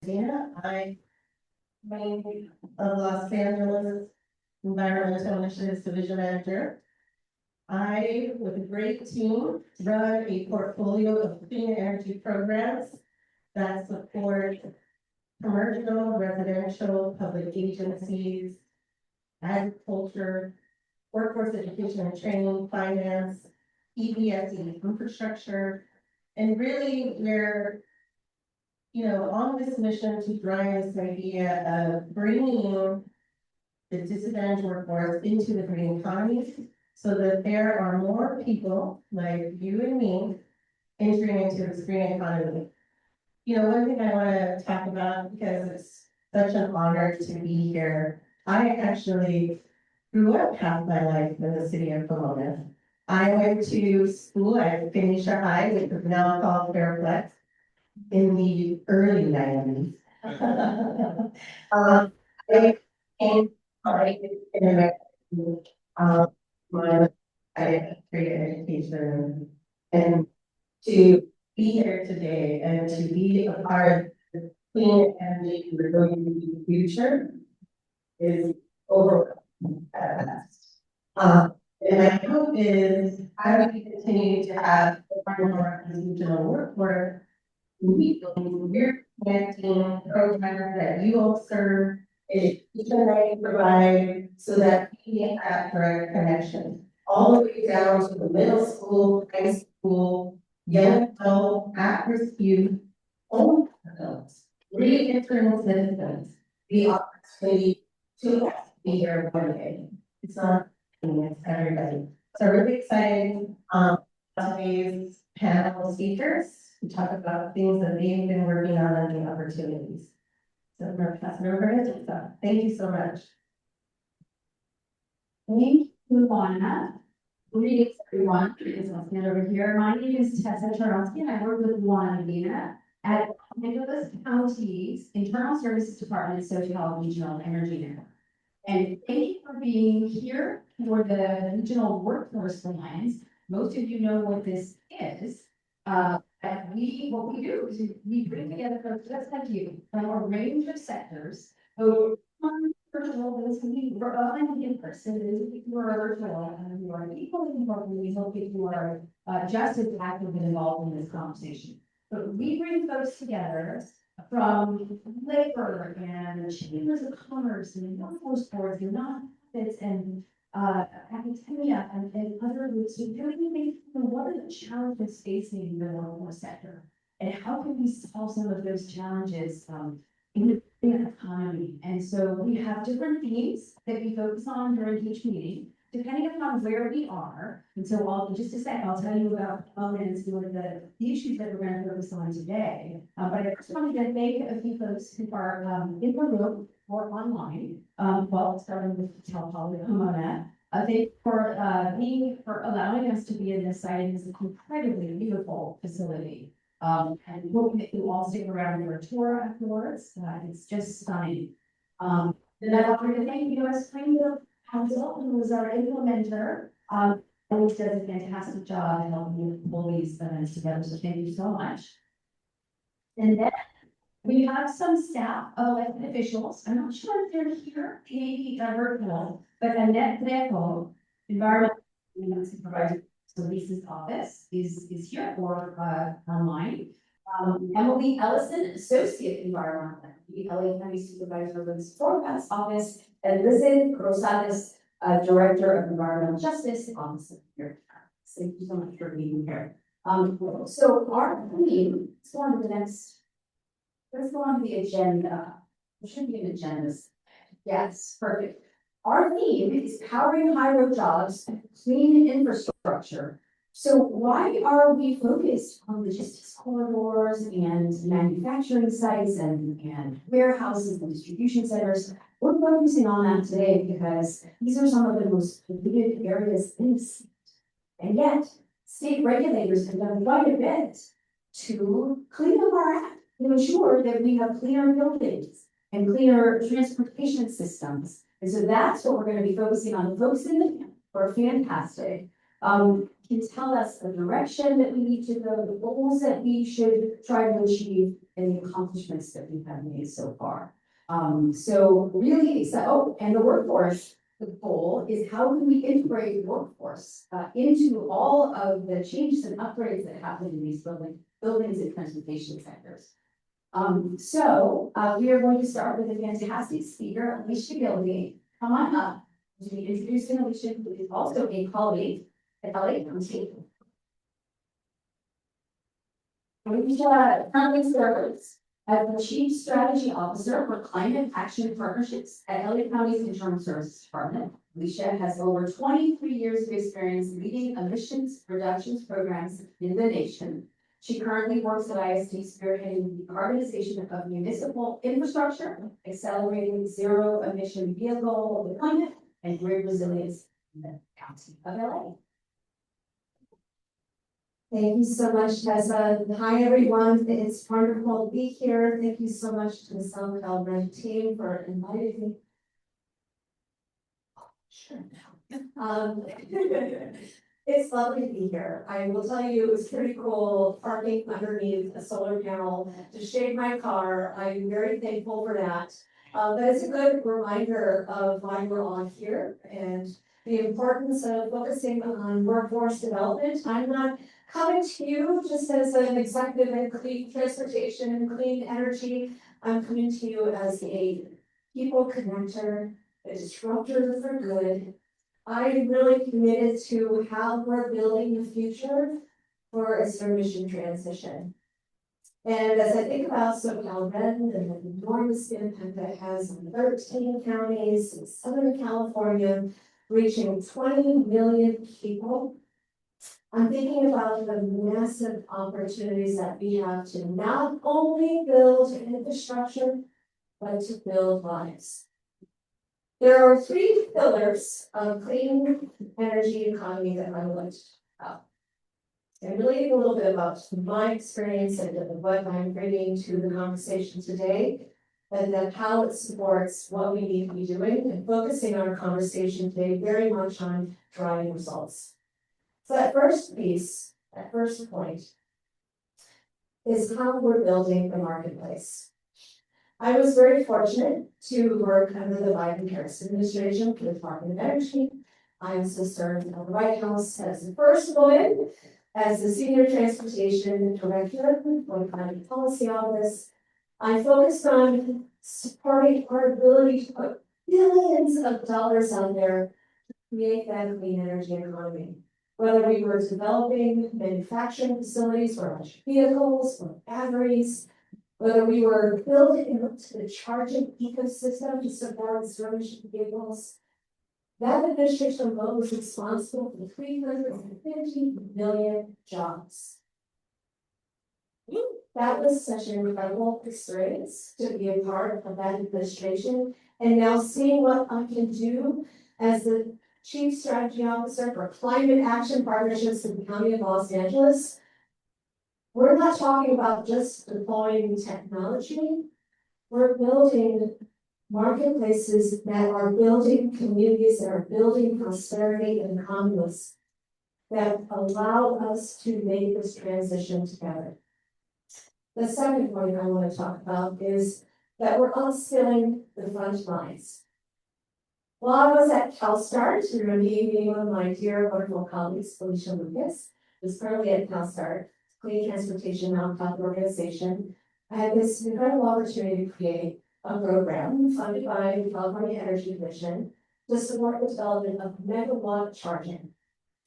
Dana. I'm of Los Angeles Environmental Initiatives Division Manager. I, with a great team, run a portfolio of clean energy programs that support commercial, residential, public agencies, agriculture, workforce education and training, finance, EPSE, infrastructure, and really we're, on this mission to drive this idea of bringing the disadvantaged workforce into the green economy so that there are more people like you and me entering into this green economy. One thing I want to talk about, because it's such an honor to be here, I actually grew up half my life in the city of Pomona. I went to school at Phoenicia High, which is now called Fairplex, in the early 90s. I came in America, my I had great education, and to be here today and to be a part of the clean energy we're going into the future is overwhelming at best. And my hope is how do we continue to have more regional work where we're connecting programs that you all serve, education that you provide, so that we get that direct connection. All the way down to the middle school, high school, young adult, at-risk youth, all adults, reentering citizens, the opportunity to be here one day. It's not me, it's everybody. So really excited today's panel speakers to talk about things that they've been working on and the opportunities. So I'm going to pass it over to Tessa. Thank you so much. Thank you, Juana. Greetings, everyone. I'll stand over here. My name is Tessa Charonsky, and I work with Juana Medina at Angeles County's Internal Services Department of Sociology, Regional Energy Network. And thank you for being here for the Regional Workforce Alliance. Most of you know what this is. What we do is we bring together folks just like you from a range of sectors. So, virtual, this can be in person, if you are virtual, and you are equally important, we hope that you are just as active and involved in this conversation. But we bring folks together from labor and chambers of commerce and workforce boards and nonprofits and academia and other groups to really think, what are the challenges facing the workforce sector, and how can we solve some of those challenges in the economy. And so we have different themes that we focus on during each meeting, depending upon where we are. And so just a second, I'll tell you about and some of the issues that we're going to focus on today. But I just wanted to thank a few folks who are in the room or online. Starting with Cal Pomona. Thank you for allowing us to be in this site. It's an incredibly beautiful facility. And hoping that you all stick around for a tour afterwards. It's just stunning. Then I wanted to thank U.S. Springfield Council, who was our implementer, and which does a fantastic job helping pull these events together. So thank you so much. And then we have some staff elected officials. I'm not sure if they're here, maybe virtual, but Annette Greco, Environmental Supervisor. So Lisa's office is here or online. Emily Ellison, Associate Environmental, the LA County Supervisor of the Forecast Office, and Lizzie Rosales, Director of Environmental Justice Office here. Thank you so much for being here. So our theme, let's go on to the next. Let's go on to the agenda. There should be an agenda. Yes, perfect. Our theme is powering high-road jobs, clean infrastructure. So why are we focused on logistics corridors and manufacturing sites and warehouses and distribution centers? We're focusing on that today because these are some of the most polluted areas in the state. And yet, state regulators have done quite a bit to clean up our act, to ensure that we have cleaner buildings and cleaner transportation systems. And so that's what we're going to be focusing on. Folks in the camp are fantastic. Can tell us the direction that we need to go, the goals that we should try to achieve, and the accomplishments that we have made so far. So really, and the workforce, the goal is how can we integrate the workforce into all of the changes and upgrades that happen in these buildings and transportation sectors. We are going to start with a fantastic speaker, Alicia Gilby. Come on up to be introducing Alicia, who is also a colleague at LA County. Alicia currently serves as the Chief Strategy Officer for Climate Action Partnerships at LA County's Internal Services Department. Alicia has over 23 years of experience leading emissions reductions programs in the nation. She currently works at ISD spearheading the decarbonization of municipal infrastructure, accelerating zero emission vehicle deployment, and grid resilience in the county of LA. Thank you so much, Tessa. Hi, everyone. It's wonderful to be here. Thank you so much to the South Calvary team for inviting me. Sure. It's lovely to be here. I will tell you, it was pretty cool parking underneath a solar panel to shade my car. I'm very thankful for that. But it's a good reminder of why we're all here and the importance of focusing on workforce development. I'm not coming to you just as an executive in clean transportation and clean energy. I'm coming to you as a people connector, a disruptor for good. I'm really committed to how we're building the future for a zero emission transition. And as I think about SoCal Bend and the enormous impact that has on 13 counties in Southern California, reaching 20 million people, I'm thinking about the massive opportunities that we have to not only build infrastructure, but to build lives. There are 3 pillars of clean energy economy that I would like to talk about. And really a little bit about my experience and what I'm bringing to the conversation today, and then how it supports what we need to be doing, and focusing our conversation today very much on driving results. So that first piece, that first point, is how we're building the marketplace. I was very fortunate to work under the Biden-Harris administration for the Department of Energy. I also served at the White House as the first woman, as the Senior Transportation Director for the Climate Policy Office. I focused on supporting our ability to put billions of dollars out there to create that clean energy economy. Whether we were developing manufacturing facilities for electric vehicles or batteries, whether we were building the charging ecosystem to support zero-emission vehicles, that administration alone was responsible for 350 million jobs. That was such an incredible experience to be a part of that administration, and now seeing what I can do as the Chief Strategy Officer for Climate Action Partnerships in the County of Los Angeles. We're not talking about just deploying technology. We're building marketplaces that are building communities, that are building prosperity and commerce, that allow us to make this transition together. The second point I want to talk about is that we're upskilling the front lines. While I was at CalSTART, we were meeting one of my dear wonderful colleagues, Felicia Lucas, who's currently at CalSTART, Clean Transportation Nonprofit Organization. I had this incredible opportunity to create a program funded by the California Energy Commission to support the development of megawatt charging,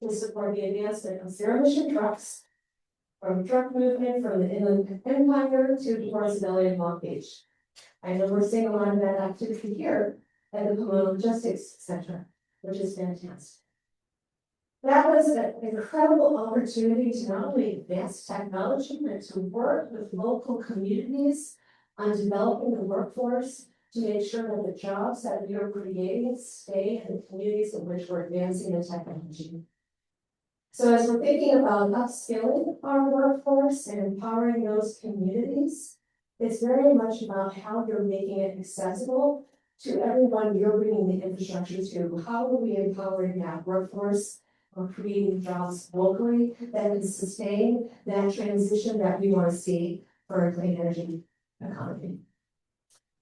to support the advancement of zero-emission trucks, from truck movement from the Inland Empire to towards LA and Long Beach. I know we're seeing a lot of that activity here at the Pomona Logistics Center, which is fantastic. That was an incredible opportunity to not only advance technology, but to work with local communities on developing the workforce to make sure that the jobs that we are creating stay in the communities in which we're advancing the technology. So as we're thinking about upskilling our workforce and empowering those communities, it's very much about how you're making it accessible to everyone you're bringing the infrastructure to. How are we empowering that workforce or creating jobs locally that can sustain that transition that we want to see for a clean energy economy.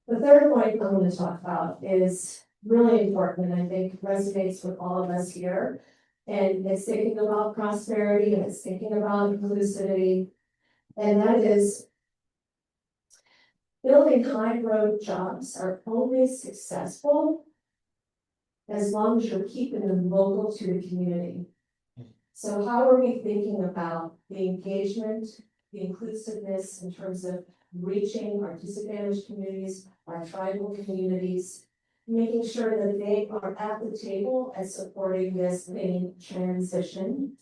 The third point I'm going to talk about is really important, and I think resonates with all of us here. And it's thinking about prosperity, and it's thinking about inclusivity, and that is building high road jobs are only successful as long as you're keeping them local to the community. So how are we thinking about the engagement, the inclusiveness in terms of reaching our disadvantaged communities, our tribal communities, making sure that they are at the table and supporting this clean transition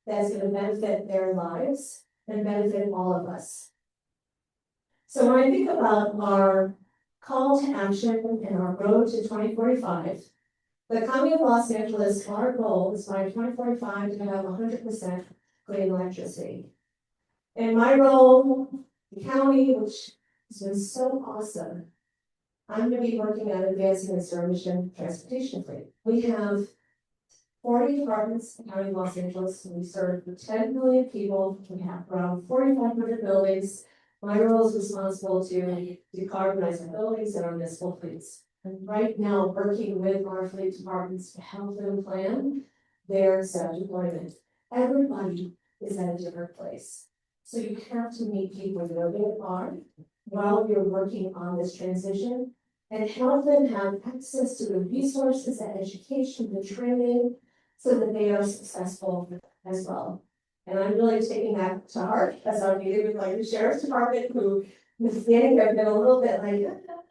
that's going to benefit their lives and benefit all of us. So when I think about our call to action and our road to 2045, the County of Los Angeles, our goal is by 2045 to have 100% clean electricity. In my role, the county, which has been so awesome, I'm going to be working on advancing the zero emission transportation fleet. We have 40 departments in the County of Los Angeles, and we serve 10 million people. We have around 4,500 buildings. My role is responsible to decarbonize our buildings and our municipal fleets. And right now, working with our fleet departments to help them plan their deployment. Everybody is at a different place. So you have to meet people where they are while you're working on this transition and help them have access to the resources and education, the training, so that they are successful as well. And I'm really taking that to heart as I'm meeting with like the sheriff's department, who in the beginning have been a little bit like,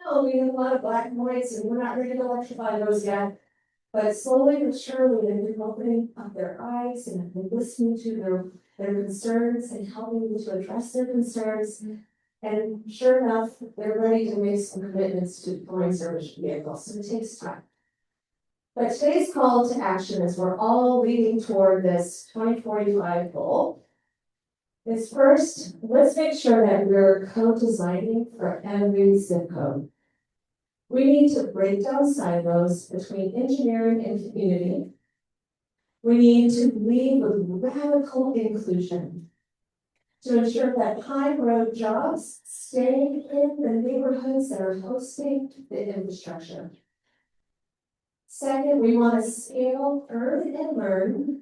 no, we have a lot of black and whites and we're not ready to electrify those yet. But slowly but surely, they've been opening up their eyes and have been listening to their concerns and helping them to address their concerns. And sure enough, they're ready to make some commitments to deploying service vehicles, so it takes time. But today's call to action, as we're all leading toward this 2045 goal, is first, let's make sure that we're co-designing for every zip code. We need to break down silos between engineering and community. We need to lead with radical inclusion to ensure that high road jobs stay in the neighborhoods that are hosting the infrastructure. Second, we want to scale earn and learn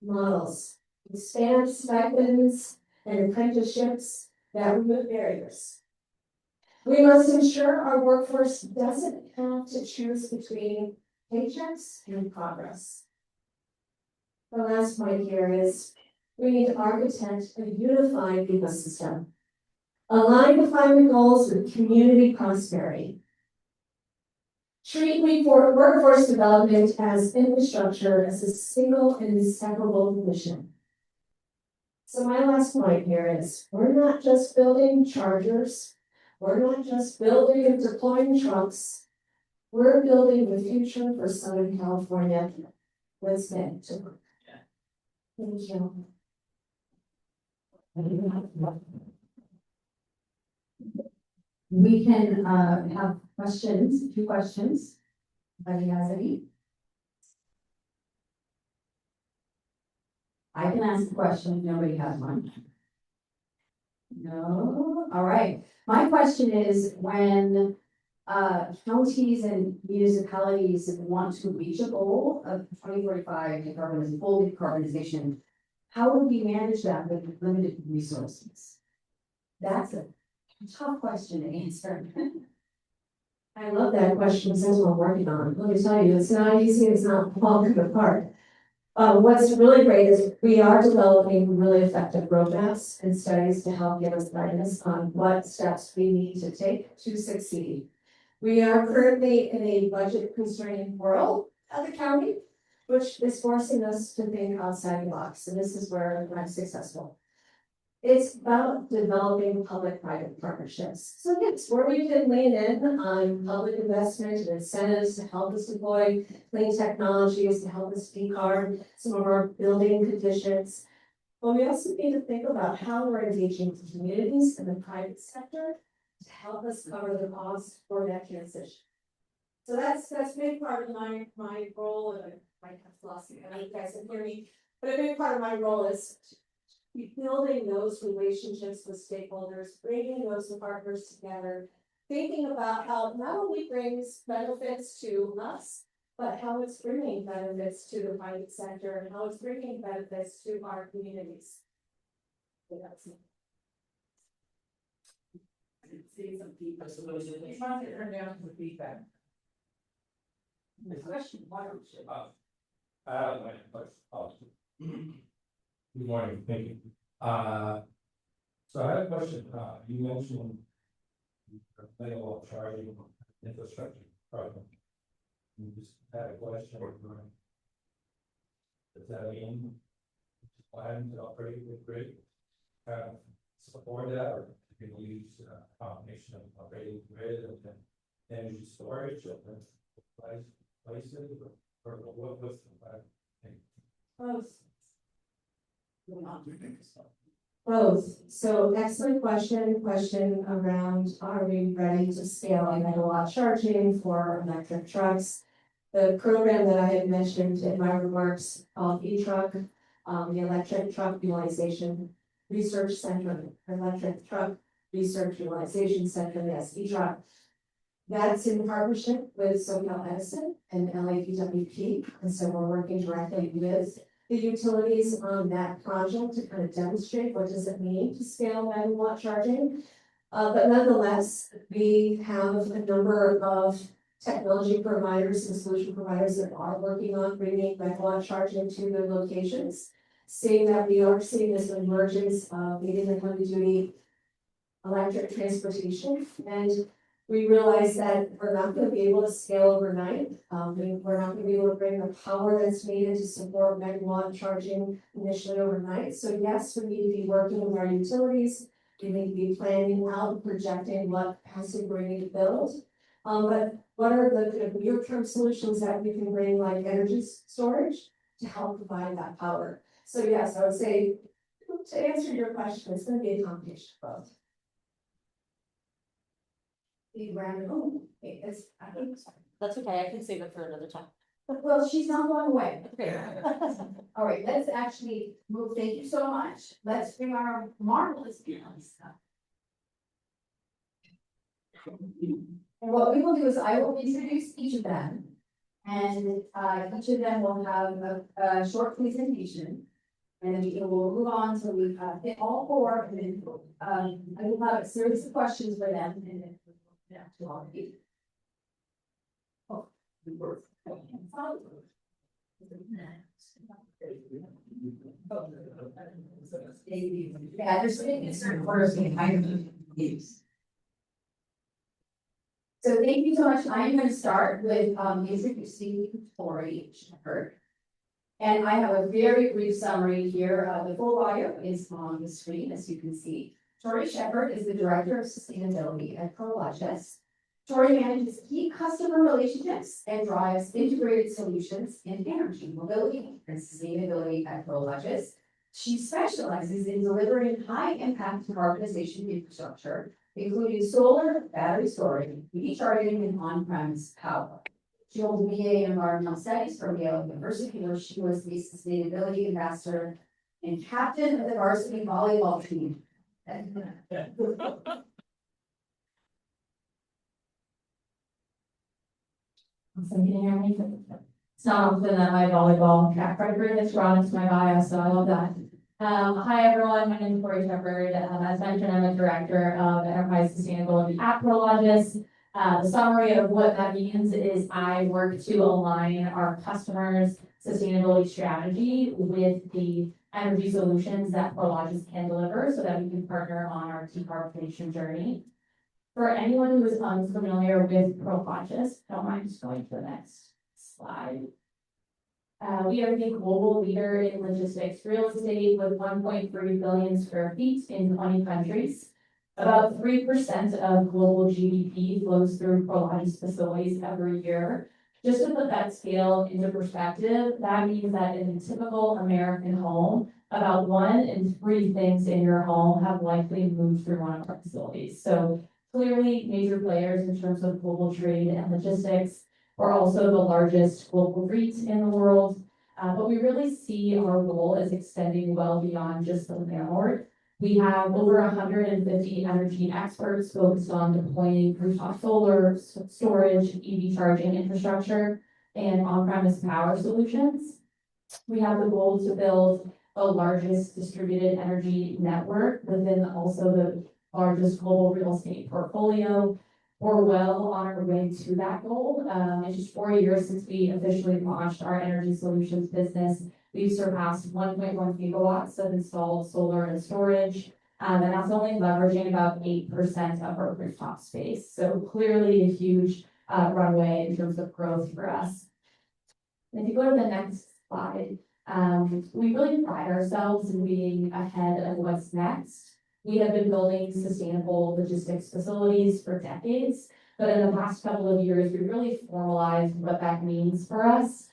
models, expand stipends and apprenticeships that remove barriers. We must ensure our workforce doesn't have to choose between paychecks and progress. The last point here is we need to architect a unified ecosystem, align the climate goals with community prosperity. Treat workforce development as infrastructure as a single and inseparable mission. So my last point here is we're not just building chargers. We're not just building and deploying trucks. We're building the future for Southern California. Let's get to work. Thank you. We can have questions, a few questions. Anybody has any? I can ask a question if nobody has one. No? All right. My question is when counties and municipalities want to reach a goal of 2045 full decarbonization, how would we manage that with limited resources? That's a tough question to answer. I love that question. That's what I'm working on. Let me tell you, it's not easy. It's not falling apart. What's really great is we are developing really effective roadmaps and studies to help give us guidance on what steps we need to take to succeed. We are currently in a budget constrained world at the county, which is forcing us to think outside the box. And this is where I'm successful. It's about developing public-private partnerships. So yes, where we can lean in on public investment and incentives to help us deploy clean technologies, to help us decarb some of our building conditions. But we also need to think about how we're engaging with communities and the private sector to help us cover the costs for that transition. So that's a big part of my role, and I might have lost it, I don't know if you guys can hear me, but a big part of my role is building those relationships with stakeholders, bringing those partners together, thinking about how not only brings benefits to us, but how it's bringing benefits to the private sector and how it's bringing benefits to our communities. See some feedback. It's not to turn down the feedback. The question, why don't you? Good morning, thank you. So I had a question, you mentioned megawatt charging infrastructure project. You just had a question. Does that mean plan to operate with grid? Support that, or you can use a combination of operating grid and then energy storage and then place it, or what's the plan? Both. So excellent question around, are we ready to scale megawatt charging for electric trucks? The program that I had mentioned in my remarks, e-truck, the Electric Truck Utilization Research Center, Electric Truck Research Utilization Center, yes, e-truck. That's in partnership with SoCal Edison and LAPWP, and so we're working directly with the utilities on that project to kind of demonstrate what does it mean to scale megawatt charging. But nonetheless, we have a number of technology providers and solution providers that are working on bringing megawatt charging to their locations, seeing that we are seeing this emergence of medium and heavy duty electric transportation, and we realize that we're not going to be able to scale overnight. We're not going to be able to bring the power that's needed to support megawatt charging initially overnight. So yes, we need to be working with our utilities. We need to be planning out, projecting what capacity we're going to build. But what are the near-term solutions that we can bring, like energy storage, to help provide that power? So yes, I would say, to answer your question, it's going to be a combination of both. That's okay, I can save it for another time. Well, she's not going away. Okay. All right, let's actually move, thank you so much. Let's bring our marvelous panelists up. And what we will do is I will introduce each of them. And each of them will have a short presentation. And then we will move on till we hit all four. And then I will have a series of questions for them. And then to all of you. Oh, yeah, there's a certain orders behind these. So thank you so much. I'm going to start with introducing Tori Shepherd. And I have a very brief summary here. The full bio is on the screen, as you can see. Tori Shepherd is the Director of Sustainability at Prologis. Tori manages key customer relationships and drives integrated solutions in energy, mobility, and sustainability at Prologis. She specializes in delivering high-impact decarbonization infrastructure, including solar, battery storage, EV charging, and on-premise power. She holds a BA in Environmental Studies from Yale University, where she was the Sustainability Ambassador and captain of the varsity volleyball team. Awesome, can you hear me? It's not often that my volleyball track record is drawn into my bio, so I love that. Hi everyone, my name is Tori Shepherd. As mentioned, I'm a Director of Enterprise Sustainability at Prologis. The summary of what that means is I work to align our customers' sustainability strategy with the energy solutions that Prologis can deliver so that we can partner on our decarbonization journey. For anyone who is unfamiliar with Prologis, don't mind just going to the next slide. We are the global leader in logistics real estate with 1.3 billion square feet in 20 countries. About 3% of global GDP flows through Prologis facilities every year. Just to put that scale into perspective, that means that in a typical American home, about 1 in 3 things in your home have likely moved through one of our facilities. So clearly major players in terms of global trade and logistics. We're also the largest global REIT in the world. But we really see our role as extending well beyond just the landlord. We have over 150 energy experts focused on deploying rooftop solar, storage, EV charging infrastructure, and on-premise power solutions. We have the goal to build the largest distributed energy network within also the largest global real estate portfolio. We're well on our way to that goal. It's just 4 years since we officially launched our energy solutions business. We've surpassed 1.1 gigawatts of installed solar and storage, and that's only leveraging about 8% of our rooftop space. So clearly a huge runway in terms of growth for us. And if you go to the next slide, we really pride ourselves in being ahead of what's next. We have been building sustainable logistics facilities for decades, but in the past couple of years, we really formalized what that means for us.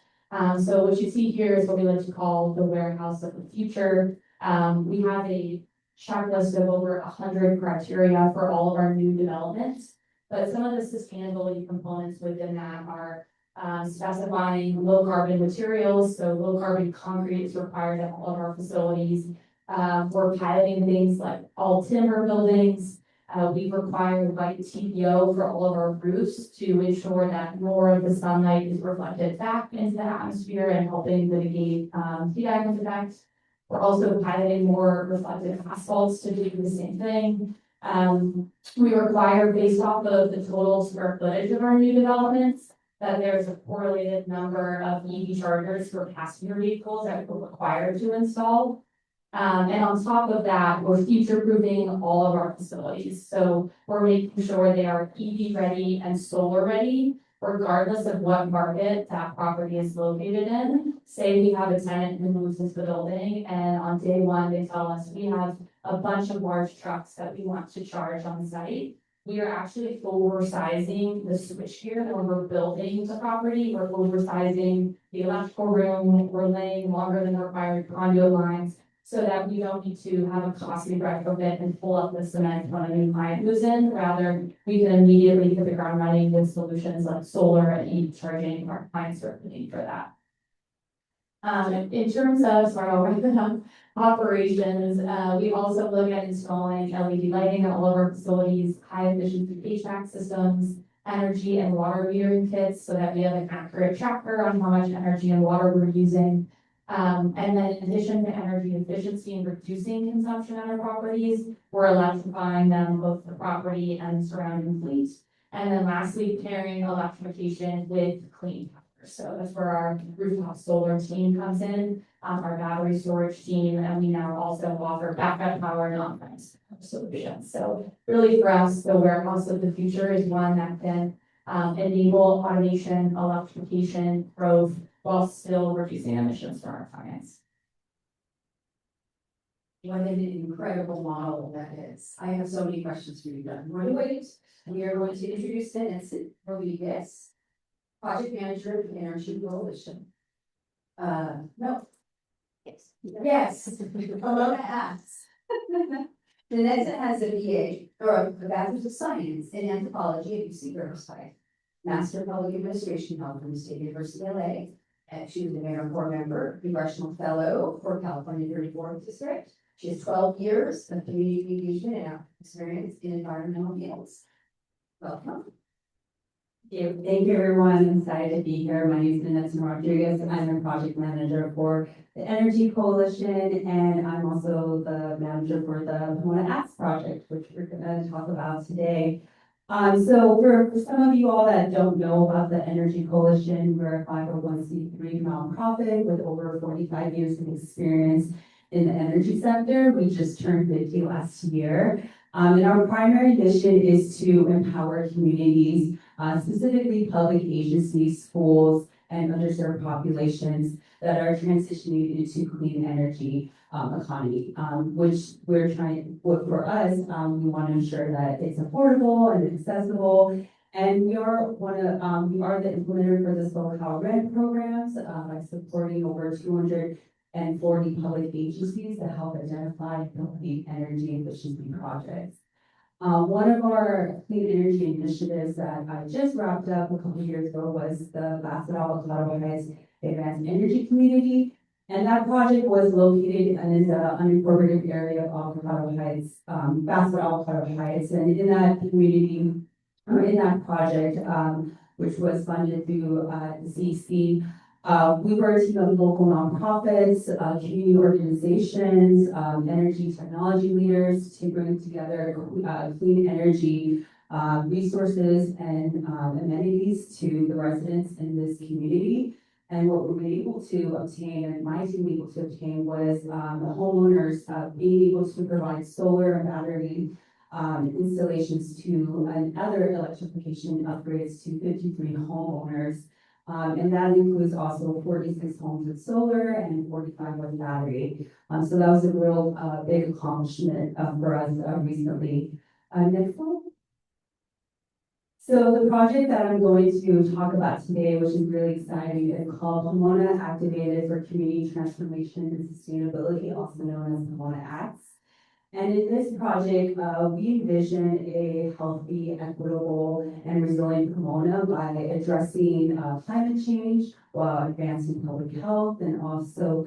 So what you see here is what we like to call the warehouse of the future. We have a checklist of over 100 criteria for all of our new developments, but some of the sustainability components within that are specifying low carbon materials, so low carbon concrete is required at all of our facilities. We're piloting things like all timber buildings. We require white TPO for all of our roofs to ensure that more of the sunlight is reflected back into the atmosphere and helping mitigate heat island effects. We're also piloting more reflective asphalts to do the same thing. We require, based off of the total square footage of our new developments, that there's a correlated number of EV chargers for passenger vehicles that we're required to install. And on top of that, we're future-proofing all of our facilities. So we're making sure they are EV ready and solar ready, regardless of what market that property is located in. Say we have a tenant who moves into the building, and on day one, they tell us we have a bunch of large trucks that we want to charge on site. We are actually oversizing the switchgear when we're building the property. We're oversizing the electrical room. We're laying longer than required conduit lines, so that we don't need to have a costly retrofit and pull up the cement when a new client moves in. Rather, we can immediately hit the ground running with solutions like solar and EV charging. Our clients are looking for that. In terms of, sorry, I'll wrap it up, operations, we also look at installing LED lighting at all of our facilities, high efficiency HVAC systems, energy and water metering kits, so that we have an accurate tracker on how much energy and water we're using. And then in addition to energy efficiency and reducing consumption at our properties, we're electrifying them, both the property and surrounding fleet. And then lastly, pairing electrification with clean power. So that's where our rooftop solar team comes in, our battery storage team, and we now also offer backup power and on-premise solutions. So really for us, the warehouse of the future is one that can enable automation, electrification, growth, while still reducing emissions for our clients. What an incredible model that is. I have so many questions for you, Doug. We're going to wait. We are going to introduce Dennis Rodriguez, Project Manager of the Energy Coalition. No. Yes. Yes. Hello to us. Danessa has a BA, or a Bachelor's of Science in Anthropology at UC Riverside, Master of Public Administration held from the State University of LA. And she was an AmeriCorps member, Congressional Fellow for California 34th District. She has 12 years of community engagement and experience in environmental fields. Welcome. Thank you, everyone. I'm excited to be here. My name is Danessa Rodriguez. I'm a project manager for the Energy Coalition, and I'm also the manager for the Pomona Acts project, which we're going to talk about today. So for some of you all that don't know about the Energy Coalition, we're a 501c3 nonprofit with over 45 years of experience in the energy sector. We just turned 50 last year. And our primary mission is to empower communities, specifically public agencies, schools, and underserved populations that are transitioning into clean energy economy, which we're trying, for us, we want to ensure that it's affordable and accessible. And we are the implementer for the solar power rent programs by supporting over 240 public agencies that help identify clean energy efficiency projects. One of our clean energy initiatives that I just wrapped up a couple of years ago was the Bassett Avocado Heights Advanced Energy Community. And that project was located in the unincorporated area of Avocado Heights, Bassett Avocado Heights. And in that community, or in that project, which was funded through the CEC, we were a team of local nonprofits, community organizations, energy technology leaders to bring together clean energy resources and amenities to the residents in this community. And what we were able to obtain, and my team was able to obtain, was the homeowners being able to provide solar and battery installations to and other electrification upgrades to 53 homeowners. And that includes also 46 homes with solar and 45 with battery. So that was a real big accomplishment for us recently. Next slide. So the project that I'm going to talk about today, which is really exciting, is called Pomona Activated for Community Transformation and Sustainability, also known as Pomona Acts. And in this project, we envision a healthy, equitable, and resilient Pomona by addressing climate change while advancing public health and also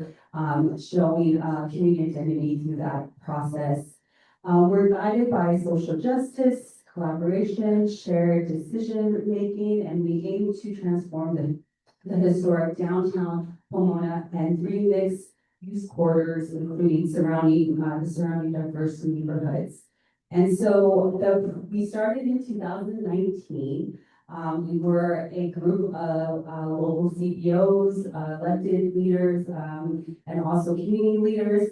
showing community identity through that process. We're guided by social justice, collaboration, shared decision-making, and we aim to transform the historic downtown Pomona and 3 mixed use corridors, including the surrounding diverse neighborhoods. And so we started in 2019. We were a group of local CEOs, elected leaders, and also community leaders,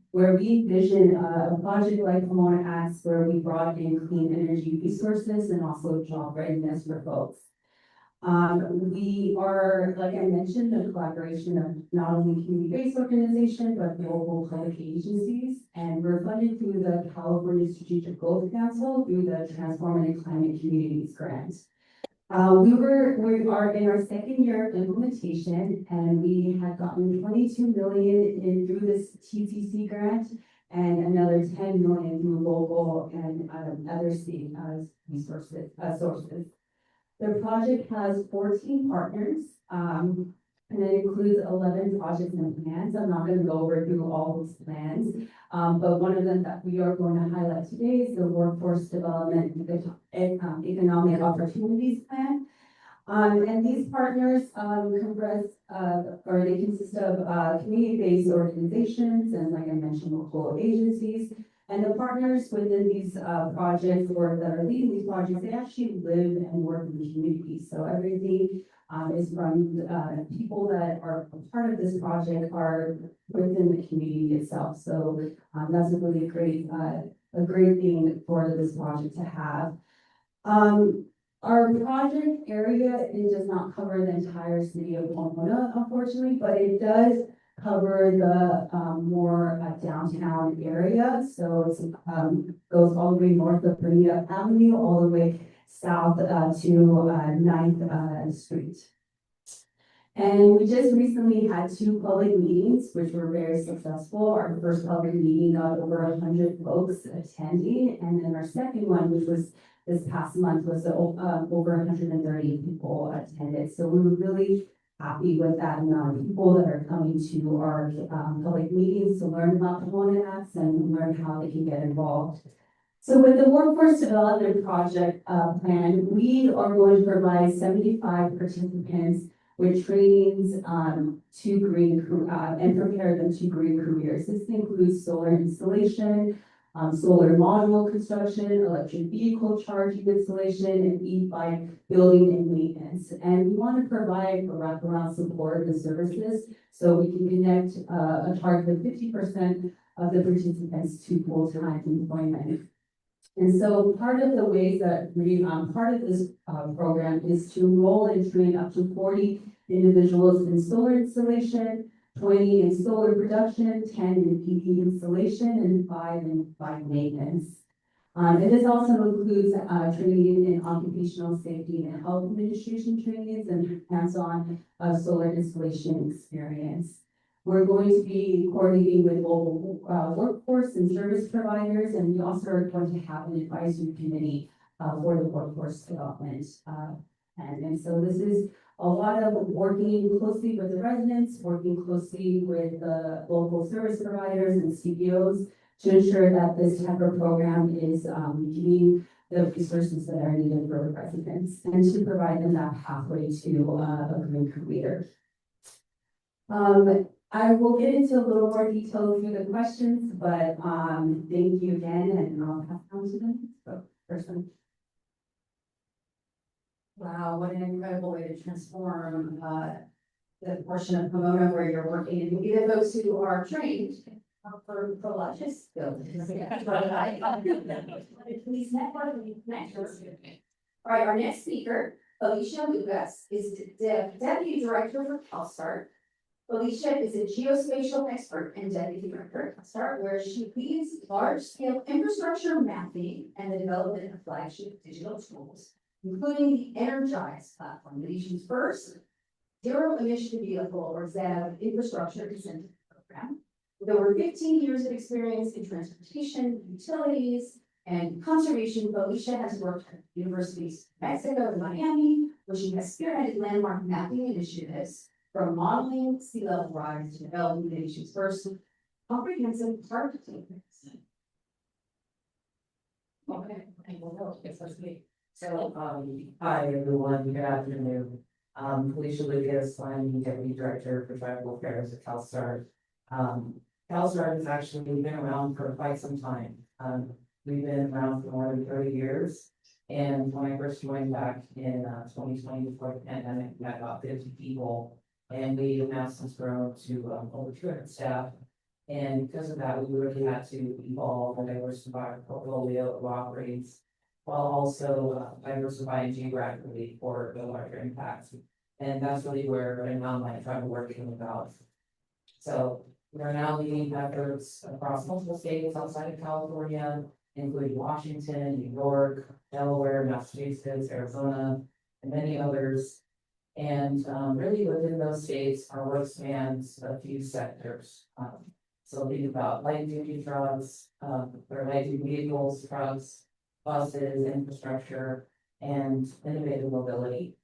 where we envisioned a project like Pomona Acts, where we brought in clean energy resources and also job readiness for folks. We are, like I mentioned, a collaboration of not only community-based organizations, but local public agencies, and we're funded through the California Strategic Growth Council through the Transformative Climate Communities Grant. We are in our second year of implementation, and we had gotten 22 million in through this TCC grant, and another 10 million through local and other state sources. The project has 14 partners, and it includes 11 projects and plans. I'm not going to go over through all those plans, but one of them that we are going to highlight today is the Workforce Development Economic Opportunities Plan. And these partners consist of community-based organizations and, like I mentioned, local agencies. And the partners within these projects or that are leading these projects, they actually live and work in the community. So everything is from people that are a part of this project are within the community itself. So that's a really great thing for this project to have. Our project area, it does not cover the entire city of Pomona, unfortunately, but it does cover the more downtown area. So it goes all the way north of Bonita Avenue, all the way south to 9th Street. And we just recently had 2 public meetings, which were very successful. Our first public meeting got over 100 folks attending, and then our second one, which was this past month, was over 130 people attended. So we were really happy with that amount of people that are coming to our public meetings to learn about Pomona Acts and learn how they can get involved. So with the Workforce Development Project plan, we are going to provide 75 participants with trainings to and prepare them to green careers. This includes solar installation, solar module construction, electric vehicle charging installation, and e-bike building and maintenance. And we want to provide wraparound support and services so we can connect a target of 50% of the participants to full-time employment. And so part of the ways that part of this program is to enroll and train up to 40 individuals in solar installation, 20 in solar production, 10 in PV installation, and 5 in bike maintenance. And this also includes training in occupational safety and health administration trainings and hands-on solar installation experience. We're going to be coordinating with local workforce and service providers, and we also are going to have an advisory committee for the workforce development. And so this is a lot of working closely with the residents, working closely with the local service providers and CBOs to ensure that this type of program is giving the resources that are needed for the residents and to provide them that pathway to a good career. I will get into a little more detail through the questions, but thank you again, and I'll pass on to them. So, first one. Wow, what an incredible way to transform the portion of Pomona where you're working, and maybe the folks who are trained for Prologis buildings. Please network and connections. All right, our next speaker, Alicia Lucas, is the Deputy Director for CalSTART. Alicia is a geospatial expert and Deputy Director at CalSTART, where she leads large-scale infrastructure mapping and the development of flagship digital tools, including the Energize platform, the nation's first zero-emission vehicle or ZEV infrastructure incentive program. With over 15 years of experience in transportation, utilities, and conservation, Alicia has worked at universities of Mexico and Miami, where she has spearheaded landmark mapping initiatives from modeling sea level rise to developing the nation's first comprehensive park. Okay, let's meet. So, hi everyone, good afternoon. Alicia Lucas, I'm the Deputy Director for Tribal Affairs at CalSTART. CalSTART has actually been around for quite some time. We've been around for more than 30 years. And when I first joined back in 2020 before the pandemic, we had about 50 people. And we have now since grown to over 200 staff. And because of that, we really had to evolve and diversify our portfolio of offerings, while also diversifying geographically for the larger impacts. And that's really where right now my tribal work came about. So we are now leading efforts across multiple states outside of California, including Washington, New York, Delaware, Massachusetts, Arizona, and many others. And really within those states, our work spans a few sectors. So think about light duty trucks, or light duty vehicles, trucks, buses, infrastructure, and innovative mobility.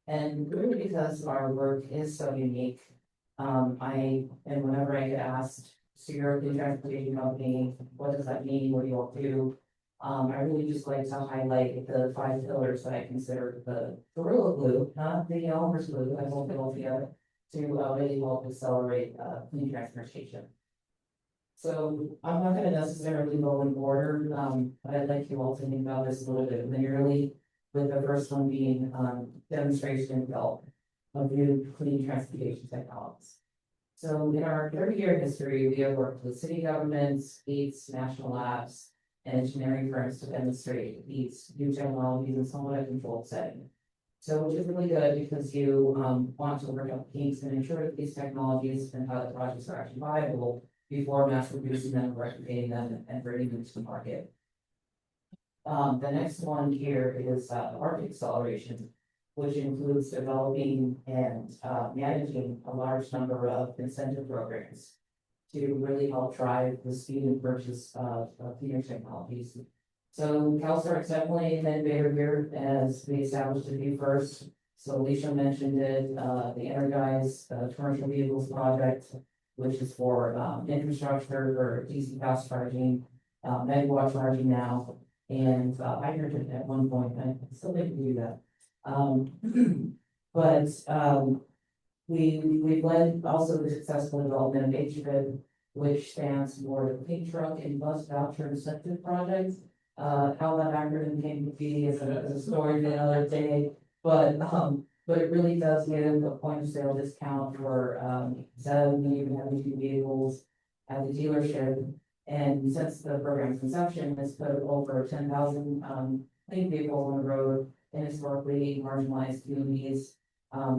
And really because our work is so unique, whenever I get asked, so you're a transportation company, what does that mean? What do you all do? I really just like to highlight the 5 pillars that I consider the gorilla glue, not the Elmer's glue, I won't put all together, to really help accelerate clean transportation. So I'm not going to necessarily go in order, but I'd like you all to think about this a little bit linearly, with the first one being demonstration and development of new clean transportation technologies. So in our 30-year history, we have worked with city governments, states, national labs, and engineering firms to demonstrate these new technologies in somewhat a controlled setting. So which is really good because you want to work out kinks and ensure that these technologies and how the projects are actually viable before mass producing them, replicating them, and bringing them to the market. The next one here is market acceleration, which includes developing and managing a large number of incentive programs to really help drive the speed and purchase of cleaner technologies. So CalSTART's definitely an innovator here as we established a few first. So Alicia mentioned it, the Energize commercial vehicles project, which is for infrastructure for DC fast charging, megawatt charging now, and hydrogen at one point. I still didn't do that. We've led also the successful development of HTRIP, which stands for the Pink Truck and Bus Voucher Incentive Project. How that acronym came to be is a story for another day, but it really does give a point of sale discount for ZEV and heavy-duty vehicles at the dealership. And since the program's inception, it's put over 10,000 clean vehicles on the road in historically marginalized communities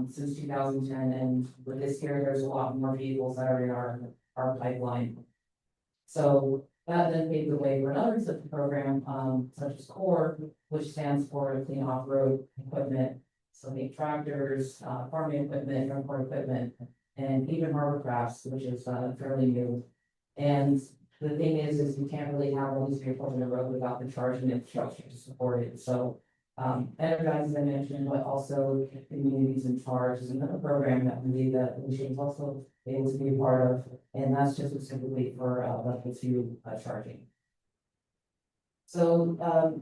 since 2010. And with this year, there's a lot more vehicles that are in our pipeline. So that then paved the way for another such program, such as CORE, which stands for Clean Off-Road Equipment. So think tractors, farming equipment, transport equipment, and even hovercrafts, which is fairly new. And the thing is you can't really have all these vehicles on the road without the charging infrastructure to support it. So Energize, as I mentioned, but also communities in charge is another program that we believe that we should also be able to be a part of, and that's just specifically for level two charging. So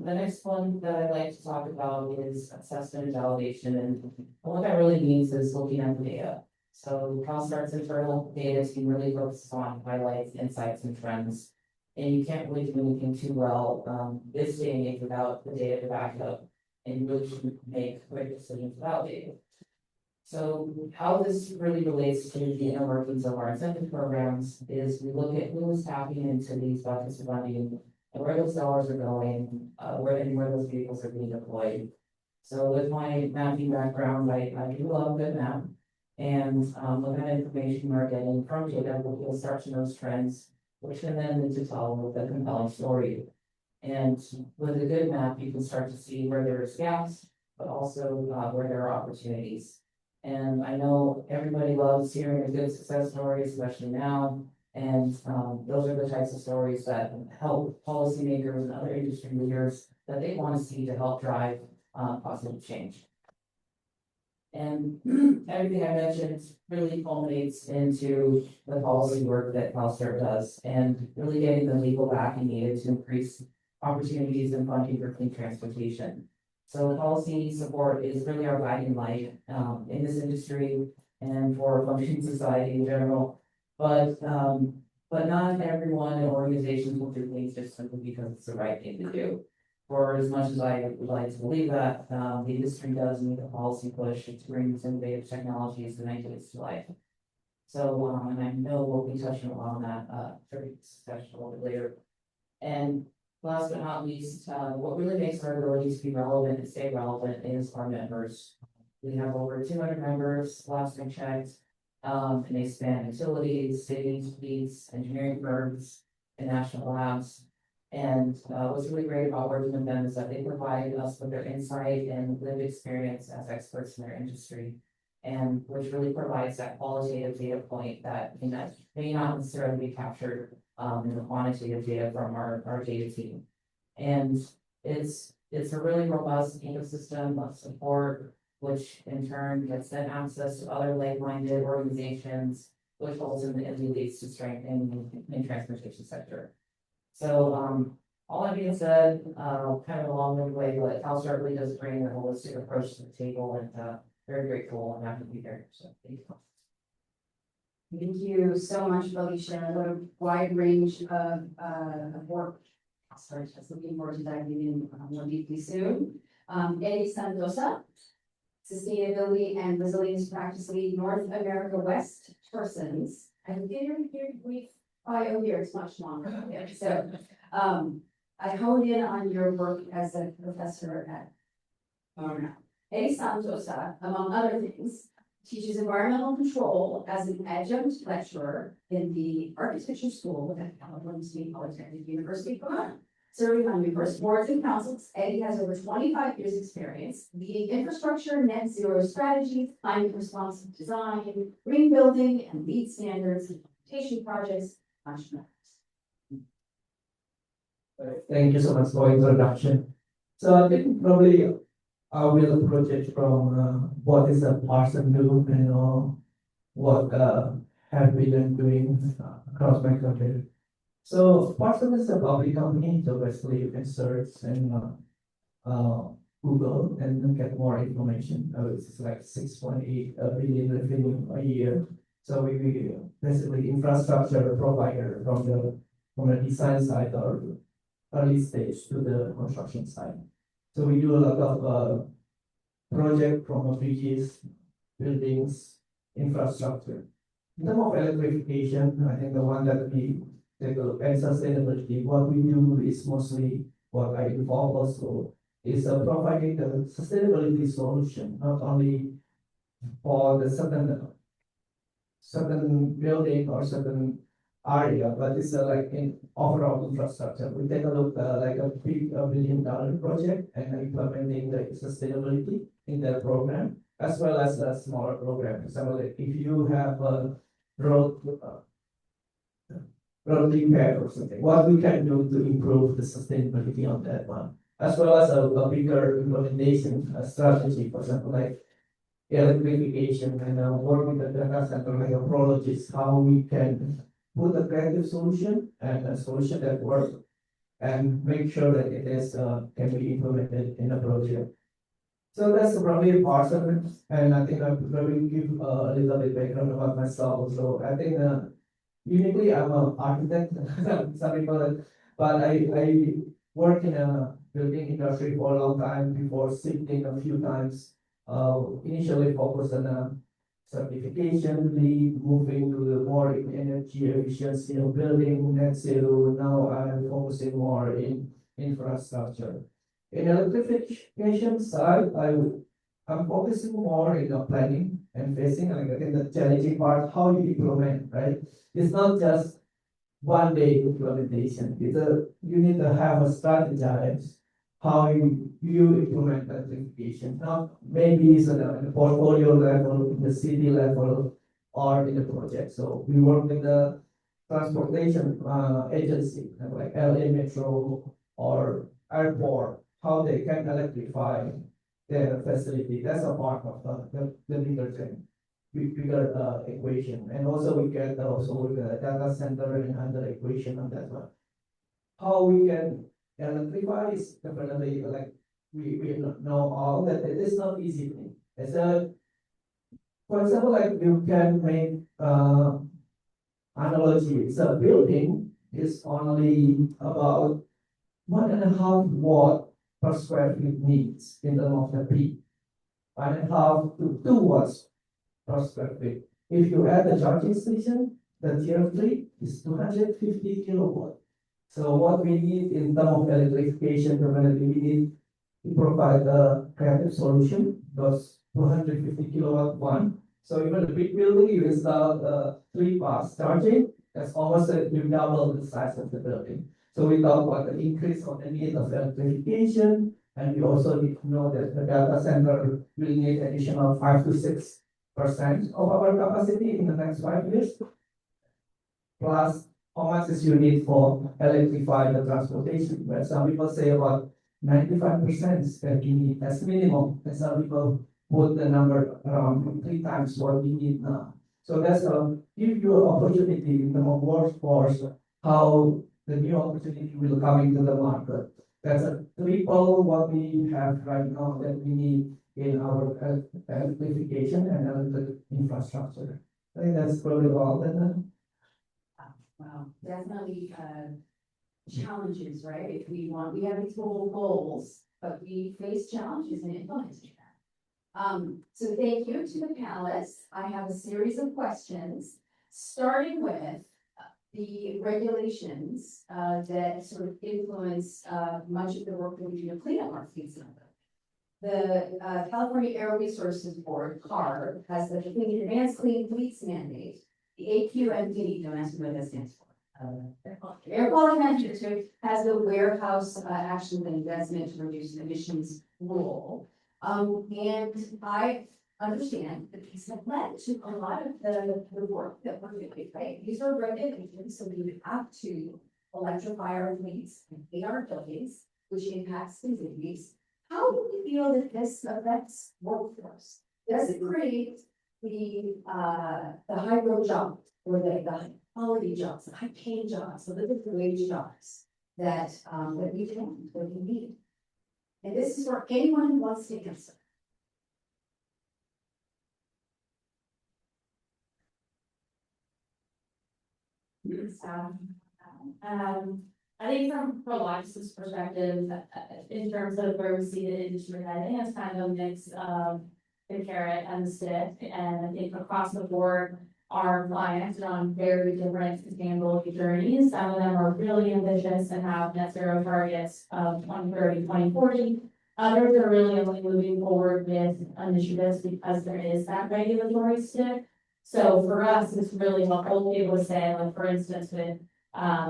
the next one that I'd like to talk about is assessment and validation, and what that really means is looking at the data. So CalStart's internal data team really focuses on highlights, insights, and trends. And you can't really do anything too well this day and age without the data to back it up, and you really should make quick decisions without data. So how this really relates to the inner workings of our incentive programs is we look at who is tapping into these buckets of funding and where those dollars are going, where those vehicles are being deployed. So with my mapping background, I do love good map. And what kind of information we're getting from data, we'll start to notice trends, which can then lead to tell with a compelling story. And with a good map, you can start to see where there's gaps, but also where there are opportunities. And I know everybody loves hearing a good success story, especially now. And those are the types of stories that help policymakers and other industry leaders that they want to see to help drive positive change. And everything I mentioned really culminates into the policy work that CalSTART does, and really getting the legal backing needed to increase opportunities and funding for clean transportation. So policy support is really our guiding light in this industry and for functioning society in general. But not everyone and organizations will do things just simply because it's the right thing to do. For as much as I would like to believe that, the industry does need a policy push to bring these innovative technologies and ideas to life. So, and I know we'll be touching on that during this discussion a little bit later. And last but not least, what really makes our ability to be relevant and stay relevant is our members. We have over 200 members, last I checked, and they span utilities, cities, fleets, engineering firms, and national labs. And what's really great about working with them is that they provide us with their insight and lived experience as experts in their industry, and which really provides that qualitative data point that may not necessarily be captured in the quantitative data from our data team. And it's a really robust ecosystem of support, which in turn gets them access to other like-minded organizations, which ultimately leads to strengthening in transportation sector. So all that being said, kind of a long-winded way, but CalSTART really does bring a holistic approach to the table, and very grateful and happy to be here. So thank you. Thank you so much, Felicia. What a wide range of work. Sorry, just looking forward to diving in more deeply soon. Eddie Santosa, Sustainability and Resilience Practice Lead, North America West Persons. I didn't hear brief bio here, it's much longer. Yeah, so I honed in on your work as a professor at Eddie Santosa, among other things, teaches environmental control as an adjunct lecturer in the architecture school at California State Polytechnic University of Pomona. Serving on numerous boards and councils, Eddie has over 25 years experience leading infrastructure, net zero strategies, climate responsive design, green building, and LEED standards, implementation projects, much more. Thank you so much for introduction. So I think probably I will approach it from what is a person do, what have we been doing across my career. So Parson is a public company, so basically you can search and Google and get more information. It's like 6.8 billion revenue a year. So we basically infrastructure provider from the design side or early stage to the construction side. So we do a lot of project from bridges, buildings, infrastructure. In terms of electrification, I think the one that we take a look at sustainability, what we do is mostly what I involve also is providing the sustainability solution, not only for the certain building or certain area, but it's like in overall infrastructure. We take a look like a $3 billion project and implementing the sustainability in their program as well as a smaller program. For example, like if you have a road road repair or something, what we can do to improve the sustainability on that one, as well as a bigger implementation strategy, for example, like electrification and work with the data center like approaches, how we can put a creative solution and a solution that works and make sure that it is can be implemented in a project. So that's probably part of it, and I think I'll probably give a little bit background about myself. So I think uniquely I'm an architect, some people, but I work in a building industry for a long time before shifting a few times. Initially focused on certification, lead, moving to the more energy efficiency of building net zero. Now I'm focusing more in infrastructure. In electrification side, I'm focusing more in the planning and facing, like I think the challenging part, how you implement, right? It's not just one day implementation. You need to have a strategize how you implement electrification. Now, maybe it's at a portfolio level, the city level, or in the project. So we work with the transportation agency, like LA Metro or airport, how they can electrify their facility. That's a part of the bigger thing, bigger equation. And also we get also with the data center and other equation on that one. How we can electrify is definitely like we know all that it is not easy thing. It's a, for example, like you can make analogy. It's a building is only about 1.5 watt per square feet needs in terms of the peak. 1.5 to 2 watts per square feet. If you add the charging station, the tier 3 is 250 kilowatt. So what we need in terms of electrification, definitely we need to provide a creative solution, those 250 kilowatt one. So even the big building, you install 3 fast charging, that's almost you double the size of the building. So we talk about the increase of the need of electrification, and we also need to know that the data center will need additional 5 to 6% of our capacity in the next 5 years. Plus, how much is you need for electrify the transportation? Where some people say about 95% that we need as minimum, and some people put the number around 3 times what we need now. So that's give you an opportunity in the workforce, how the new opportunity will come into the market. That's a triple what we have right now that we need in our electrification and electric infrastructure. I think that's probably all that. Wow, definitely challenges, right? We have these goals, but we face challenges in implementing them. So thank you to the panelists. I have a series of questions, starting with the regulations that sort of influence much of the work that we do to clean up our fleet center. The California Air Resources Board, CARB, has the Advanced Clean Fleets mandate. The AQMD, don't ask me what that stands for. Air Quality Management District has the Warehouse Actions and Investment to Reduce Emissions rule. And I understand that these have led to a lot of the work that we're doing, right? These are regulations, so we would have to electrify our fleets and clean our buildings, which impacts communities. How do we feel that this affects workforce? Does it create the high road jobs or the high quality jobs, the high paying jobs, the living wage jobs that we need? And this is for anyone who wants to answer. I think from Alexis's perspective, in terms of where we see the industry heading, it's kind of a mix of the carrot and the stick. And I think across the board, our clients are on very different sustainability journeys. Some of them are really ambitious and have net zero targets of 2030, 2040. Others are really only moving forward with initiatives because there is that regulatory stick. So for us, it's really helpful to be able to say, like, for instance, with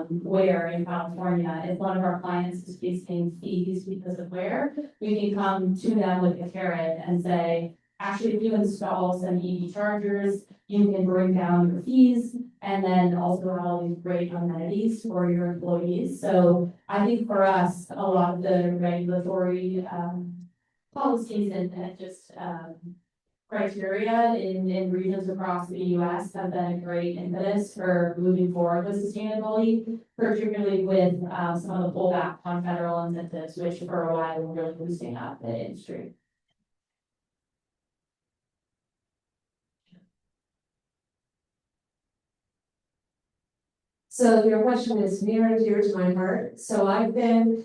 Ware in California, if one of our clients is facing fees because of Ware, we can come to them with a carrot and say, actually, if you install some EV chargers, you can bring down your fees and then also have all these great amenities for your employees. So I think for us, a lot of the regulatory policies and just criteria in regions across the US have been a great impetus for moving forward with sustainability, particularly with some of the pullback on federal incentives, which for a while were really boosting up the industry. So your question is near and dear to my heart. So I've been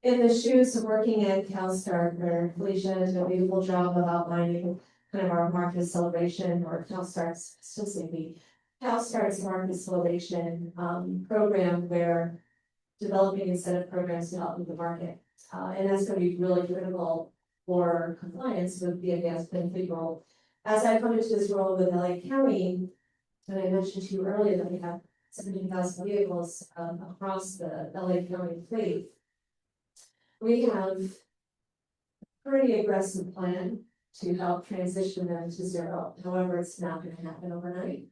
in the shoes of working at CalSTART, where Felicia did a beautiful job of outlining kind of our market celebration, or CalSTART's, still say we, CalSTART's market celebration program, where developing incentive programs to help with the market. And that's going to be really critical for compliance with the advanced benefit rule. As I come into this role with LA County, and I mentioned to you earlier that we have 17,000 vehicles across the LA County fleet. We have a pretty aggressive plan to help transition them to zero. However, it's not going to happen overnight.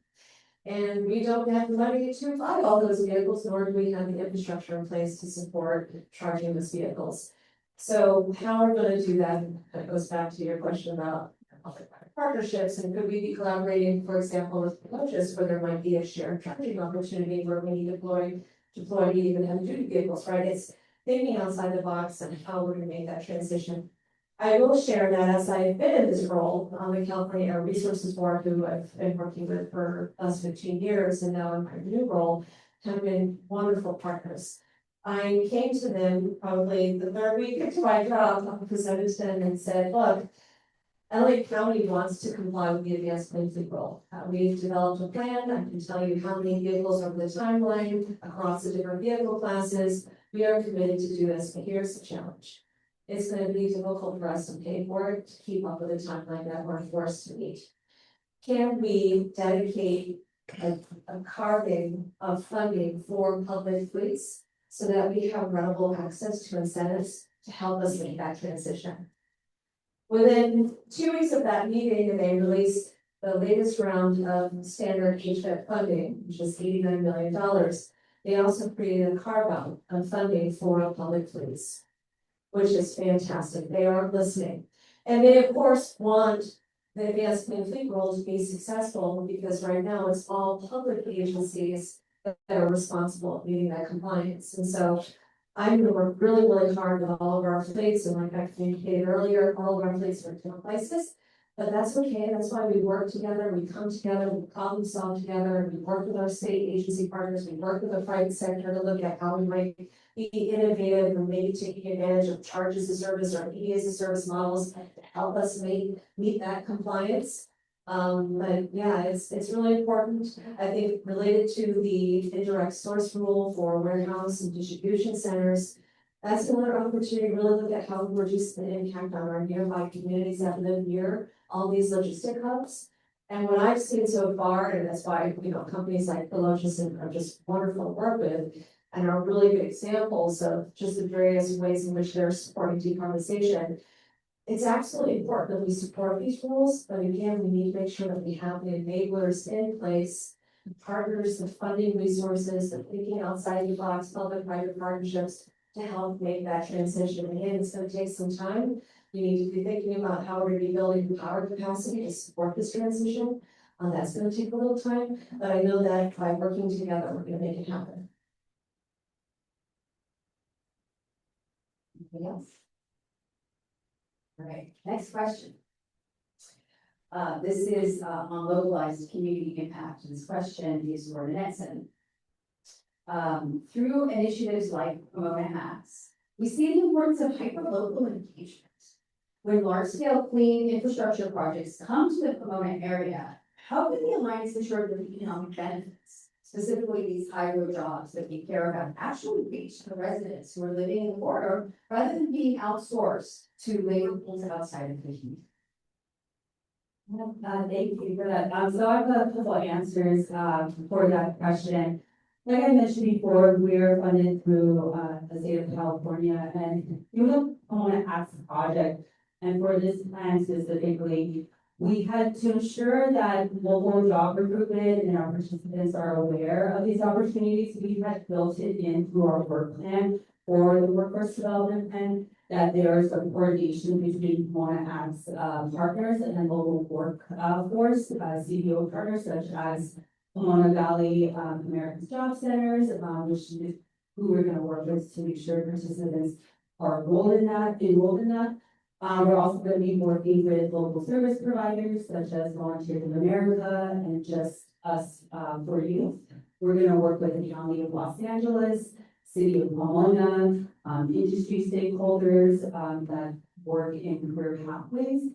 And we don't have the money to buy all those vehicles, nor do we have the infrastructure in place to support charging those vehicles. So how are we going to do that? That goes back to your question about public-private partnerships, and could we be collaborating, for example, with coaches where there might be a shared charging opportunity where we need to deploy even heavy-duty vehicles, right? It's thinking outside the box and how we're going to make that transition. I will share that as I've been in this role on the California Air Resources Board, who I've been working with for the last 15 years, and now in my new role, have been wonderful partners. I came to them probably the third week into my job, I presented to them and said, look, LA County wants to comply with the advanced clean fleet rule. We've developed a plan. I can tell you how many vehicles over the timeline across the different vehicle classes. We are committed to do this, but here's the challenge. It's going to be difficult for us to pay for it to keep up with the timeline that we're forced to meet. Can we dedicate a carving of funding for public fleets so that we have runnable access to incentives to help us make that transition? Within 2 weeks of that meeting, they released the latest round of standard HVIP funding, which is $89 million. They also created a carve-out of funding for public fleets, which is fantastic. They are listening. And they, of course, want the advanced clean fleet rule to be successful, because right now it's all public agencies that are responsible for meeting that compliance. And so I'm going to work really, really hard with all of our fleets, and like I communicated earlier, all of our fleets are in different places, but that's okay. That's why we work together, we come together, we problem solve together, we work with our state agency partners, we work with the private sector to look at how we might be innovative and maybe taking advantage of charge as a service or EV as a service models to help us meet that compliance. But yeah, it's really important. I think related to the indirect source rule for warehouse and distribution centers, that's another opportunity to really look at how we reduce the impact on our nearby communities that live near all these logistic hubs. And what I've seen so far, and that's why, companies like Pelosius are just wonderful to work with, and are really good examples of just the various ways in which they're supporting decarbonization. It's absolutely important that we support these rules, but again, we need to make sure that we have the enablers in place, the partners, the funding resources, the thinking outside the box, public-private partnerships to help make that transition. Again, it's going to take some time. We need to be thinking about how we're going to be building power capacity to support this transition. That's going to take a little time, but I know that by working together, we're going to make it happen. Anything else? All right, next question. This is on localized community impact. This question is for Nanette. Through initiatives like Pomona Hacks, we see the importance of hyperlocal engagement. When large-scale clean infrastructure projects come to the Pomona area, how can the Alliance ensure that the economic benefits, specifically these high-road jobs that we care about, actually reach the residents who are living in the corridor rather than being outsourced to labor pools outside of the community? Thank you for that. So I have a couple of answers, for that question. Like I mentioned before, we're funded through, the state of California and you look on an ACTS project. And for this plan specifically, we had to ensure that local job recruitment and our participants are aware of these opportunities. We had built it into our work plan for the workforce development plan, that there is some coordination between Pomona Act's partners and local workforce, CBO partners such as Pomona Valley American Job Centers, who we're gonna work with to make sure participants are enrolled in that. We're also gonna be working with local service providers such as Volunteers of America and Just Us for Youth. We're gonna work with the County of Los Angeles, City of Pomona, industry stakeholders that work in career pathways.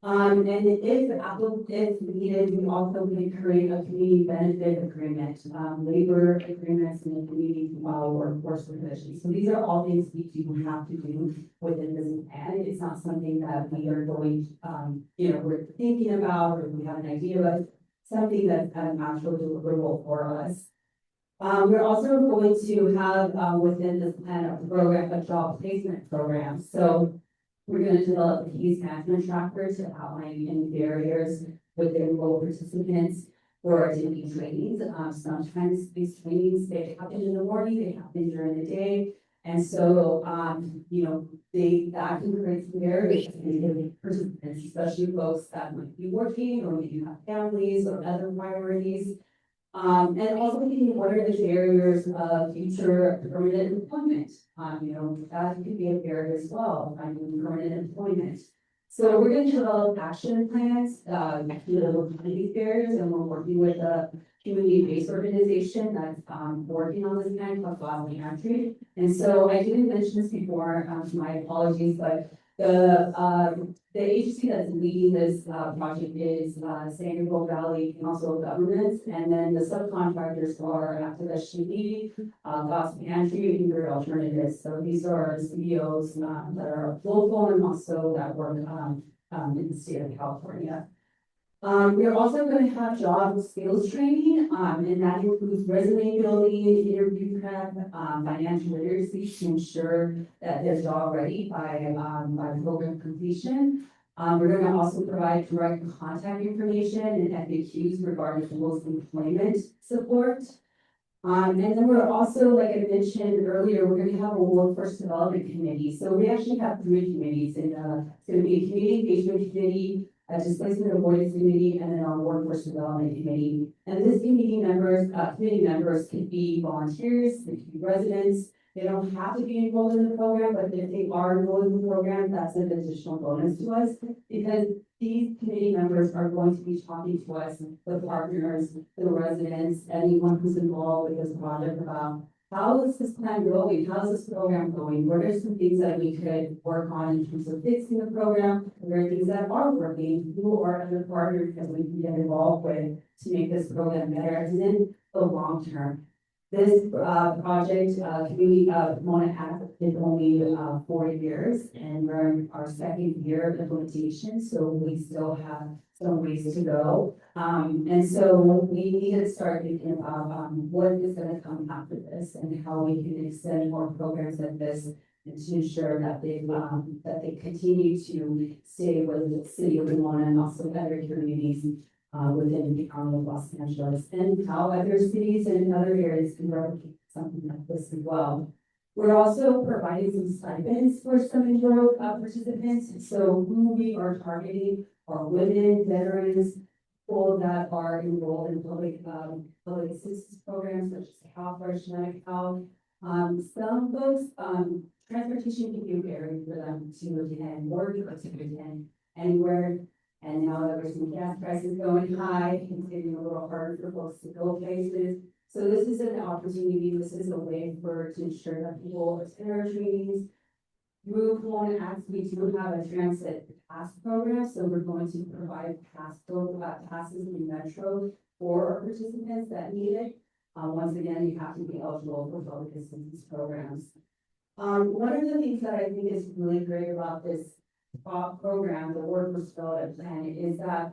And if needed, we also can create a community benefit agreement, labor agreements and community workforce provisions. So these are all things we do have to do within this plan. It's not something that we are going, we're thinking about or we have an idea of, something that's kind of actually deliverable for us. We're also going to have, within this plan, a job placement program. So we're going to develop a case management tracker to outline any barriers with the enrolled participants for attending trainings. Sometimes these trainings, they happen in the morning, they happen during the day. And so, that can create some barriers for participants, especially folks that might be working or maybe have families or other priorities. And also thinking, what are the barriers of future permanent employment? That could be a barrier as well, finding permanent employment. So we're going to develop action plans, to these barriers, and we're working with a community-based organization that's, working on this plan called Godly Entry. And so I didn't mention this before, my apologies, but the agency that's leading this project is San Diego Valley Council of Governments, and then the subcontractors are Activist Community, Gospel Pantry, and Great Alternatives. So these are CEOs that are local and also that work in the state of California. We're also going to have job skills training, and that includes resume building, interview prep, financial literacy to ensure that they're job ready by program completion. We're going to also provide direct contact information and FAQs regarding post-employment support. And then we're also, like I mentioned earlier, we're going to have a workforce development committee. So we actually have 3 committees, and it's going to be a community engagement committee, a displacement avoidance committee, and then our workforce development committee. And this committee members could be volunteers, they could be residents. They don't have to be enrolled in the program, but if they are enrolled in the program, that's an additional bonus to us, because these committee members are going to be talking to us, the partners, the residents, anyone who's involved with this project about how is this plan going? How's this program going? What are some things that we could work on in terms of fixing the program? What are things that are working? Who are other partners that we can get involved with to make this program better? And then the long term. This project, community Pomona Act is only 4 years, and we're in our 2nd year of implementation, so we still have some ways to go. And so we need to start thinking about what is going to come after this and how we can extend more programs like this and to ensure that they continue to stay with the city of Pomona and also other communities within the county of Los Angeles, and how other cities and other areas can replicate something like this as well. We're also providing some stipends for some enrolled participants. So who we are targeting are women, veterans, people that are enrolled in public assistance programs such as CalFresh, Medi-Cal. Some folks, transportation can be a barrier for them to attend or to attend anywhere. And now that we're seeing gas prices going high, it's getting a little harder for folks to go places. So this is an opportunity, this is a way to ensure that people attend our trainings. Through Pomona Acts, we do have a transit pass program, so we're going to provide passes in Metro for our participants that need it. Once again, you have to be eligible for public assistance programs. One of the things that I think is really great about this program, the workforce development plan, is that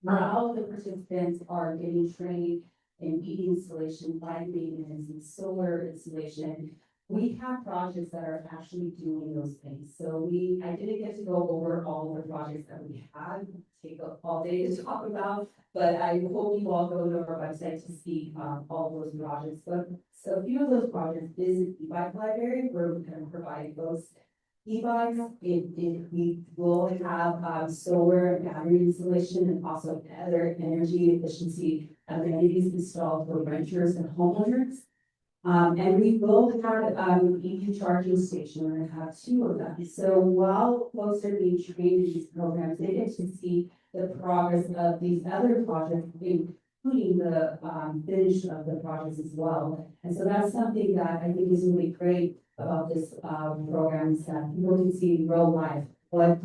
While the participants are getting trained in EV installation, light maintenance, and solar installation, we have projects that are actually doing those things. So I didn't get to go over all of the projects that we have, take up all day to talk about, but I hope you all go to our website to see all those projects. But so a few of those projects is an e-bike library where we can provide those e-bikes. We will have solar and battery installation and also other energy efficiency amenities installed for renters and homeowners. And we will have EV charging station. We're gonna have 2 of them. So while folks are being trained in these programs, they get to see the progress of these other projects, including the finish of the projects as well. And so that's something that I think is really great about this program, is that people can see in real life what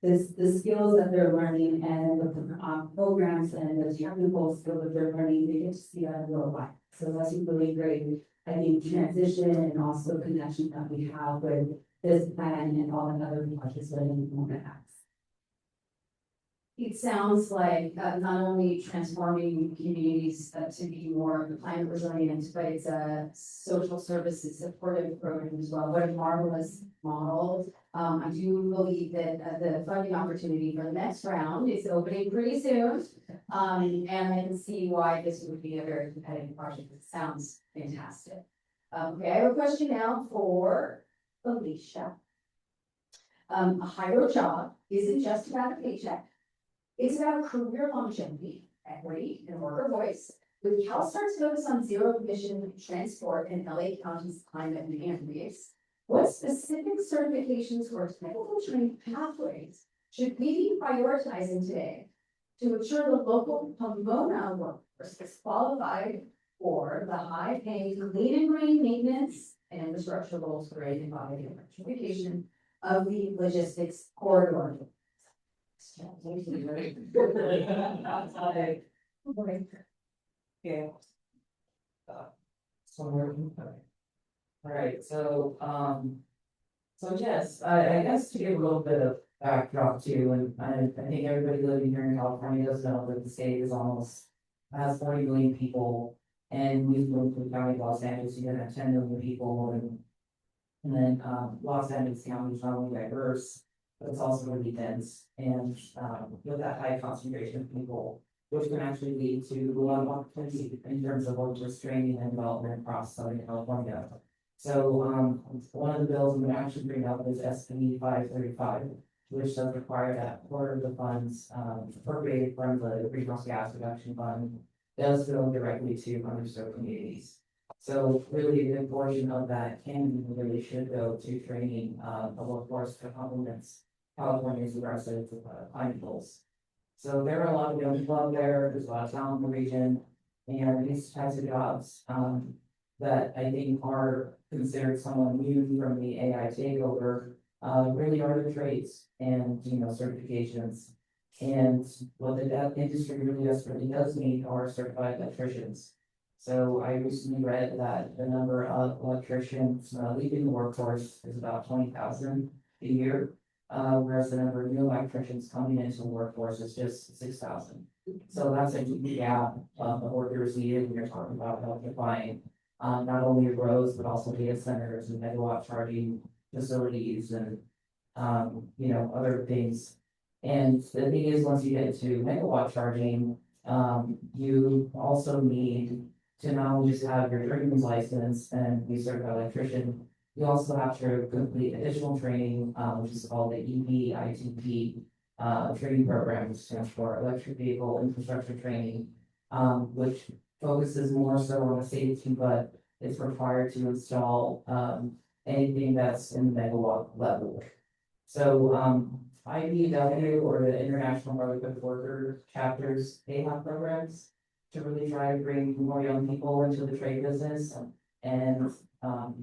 the skills that they're learning and the programs and the technical skills that they're learning, they get to see that in real life. So that's really great. I think transition and also connection that we have with this plan and all the other projects that we want to have. It sounds like not only transforming communities to be more climate resilient, but it's a social services supportive program as well. What a marvelous model. I do believe that the funding opportunity for the next round is opening pretty soon. And I can see why this would be a very competitive project. It sounds fantastic. Okay, I have a question now for Alicia. A higher job isn't just about a paycheck. It's about career longevity, equity, and worker voice. With CalStar's focus on zero emission transport and LA County's climate mandates, what specific certifications or technical training pathways should we be prioritizing today to ensure the local Pomona workforce is qualified for the high-paying clean and green maintenance and infrastructure roles created by the electrification of the logistics corridor? Yeah. Somewhere. All right, so yes, I guess to give a little bit of backdrop too, and I think everybody living here in California does know that the state is almost has 40 million people, and we've moved to the county of Los Angeles, you're gonna have 10 million people, and then Los Angeles County is not only diverse, but it's also really dense, and with that high concentration of people, which can actually lead to a lot of opportunity in terms of workforce training and development across Southern California. So one of the bills I'm going to actually bring up is SB 535, which does require that part of the funds appropriated from the Greenhouse Gas Reduction Fund does go directly to underserved communities. So really a good portion of that can really should go to training the workforce that complements California's aggressive climate goals. So there are a lot of young people out there, there's a lot of talent in the region, and these types of jobs that I think are considered somewhat new from the AI takeover really are the trades and certifications. And what the industry really desperately does need are certified electricians. So I recently read that the number of electricians leaving the workforce is about 20,000 a year. Whereas the number of new electricians coming into the workforce is just 6,000. So that's a huge gap of workers needed when you're talking about electrifying not only your roads, but also data centers and megawatt charging facilities and other things. And the thing is, once you get to megawatt charging, you also need to not only just have your journeyman's license and be certified electrician, you also have to complete additional training, which is called the EV-ITP training program, which stands for Electric Vehicle Infrastructure Training, which focuses more so on the safety, but it's required to install anything that's in the megawatt level. So IBW, or the International Brotherhood of Workers chapters, they have programs to really try to bring more young people into the trade business, and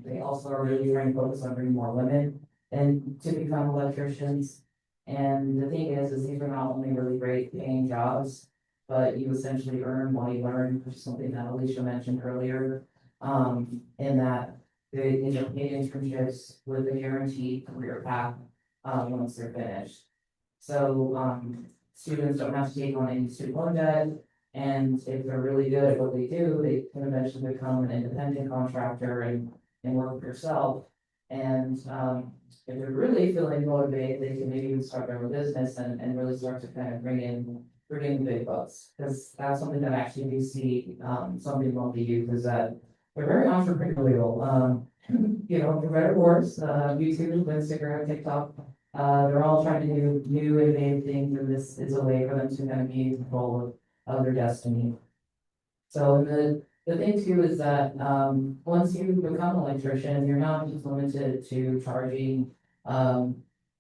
they also are really trying to focus on bringing more women and to become electricians. And the thing is these are not only really great paying jobs, but you essentially earn while you learn, which is something that Alicia mentioned earlier, in that they paid internships with a guaranteed career path once they're finished. So students don't have to take on any student loan debt. And if they're really good at what they do, they can eventually become an independent contractor and work for yourself. And, if they're really feeling motivated, they can maybe even start their own business and really start to kind of bring in the big bucks. Because that's something that actually we see, some people on the youth is that they're very entrepreneurial. You know, for better or worse, YouTube, Instagram, TikTok, they're all trying to do new innovative things, and this is a way for them to kind of be in control of their destiny. So the thing too is that, once you become an electrician, you're not just limited to charging,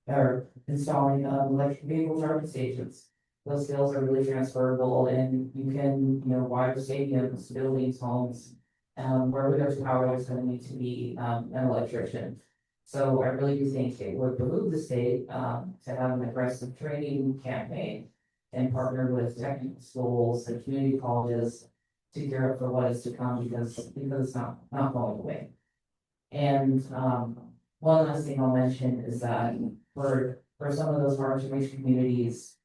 or installing, electric vehicle charging stations. Those skills are really transferable, and you can, you know, wire stadiums, buildings, homes. Wherever there's power, there's gonna need to be, an electrician. So I really do think it would behoove the state, to have an aggressive training campaign and partner with technical schools and community colleges to gear up for what is to come, because it's not going away. And, one last thing I'll mention is that for some of those hard to reach communities,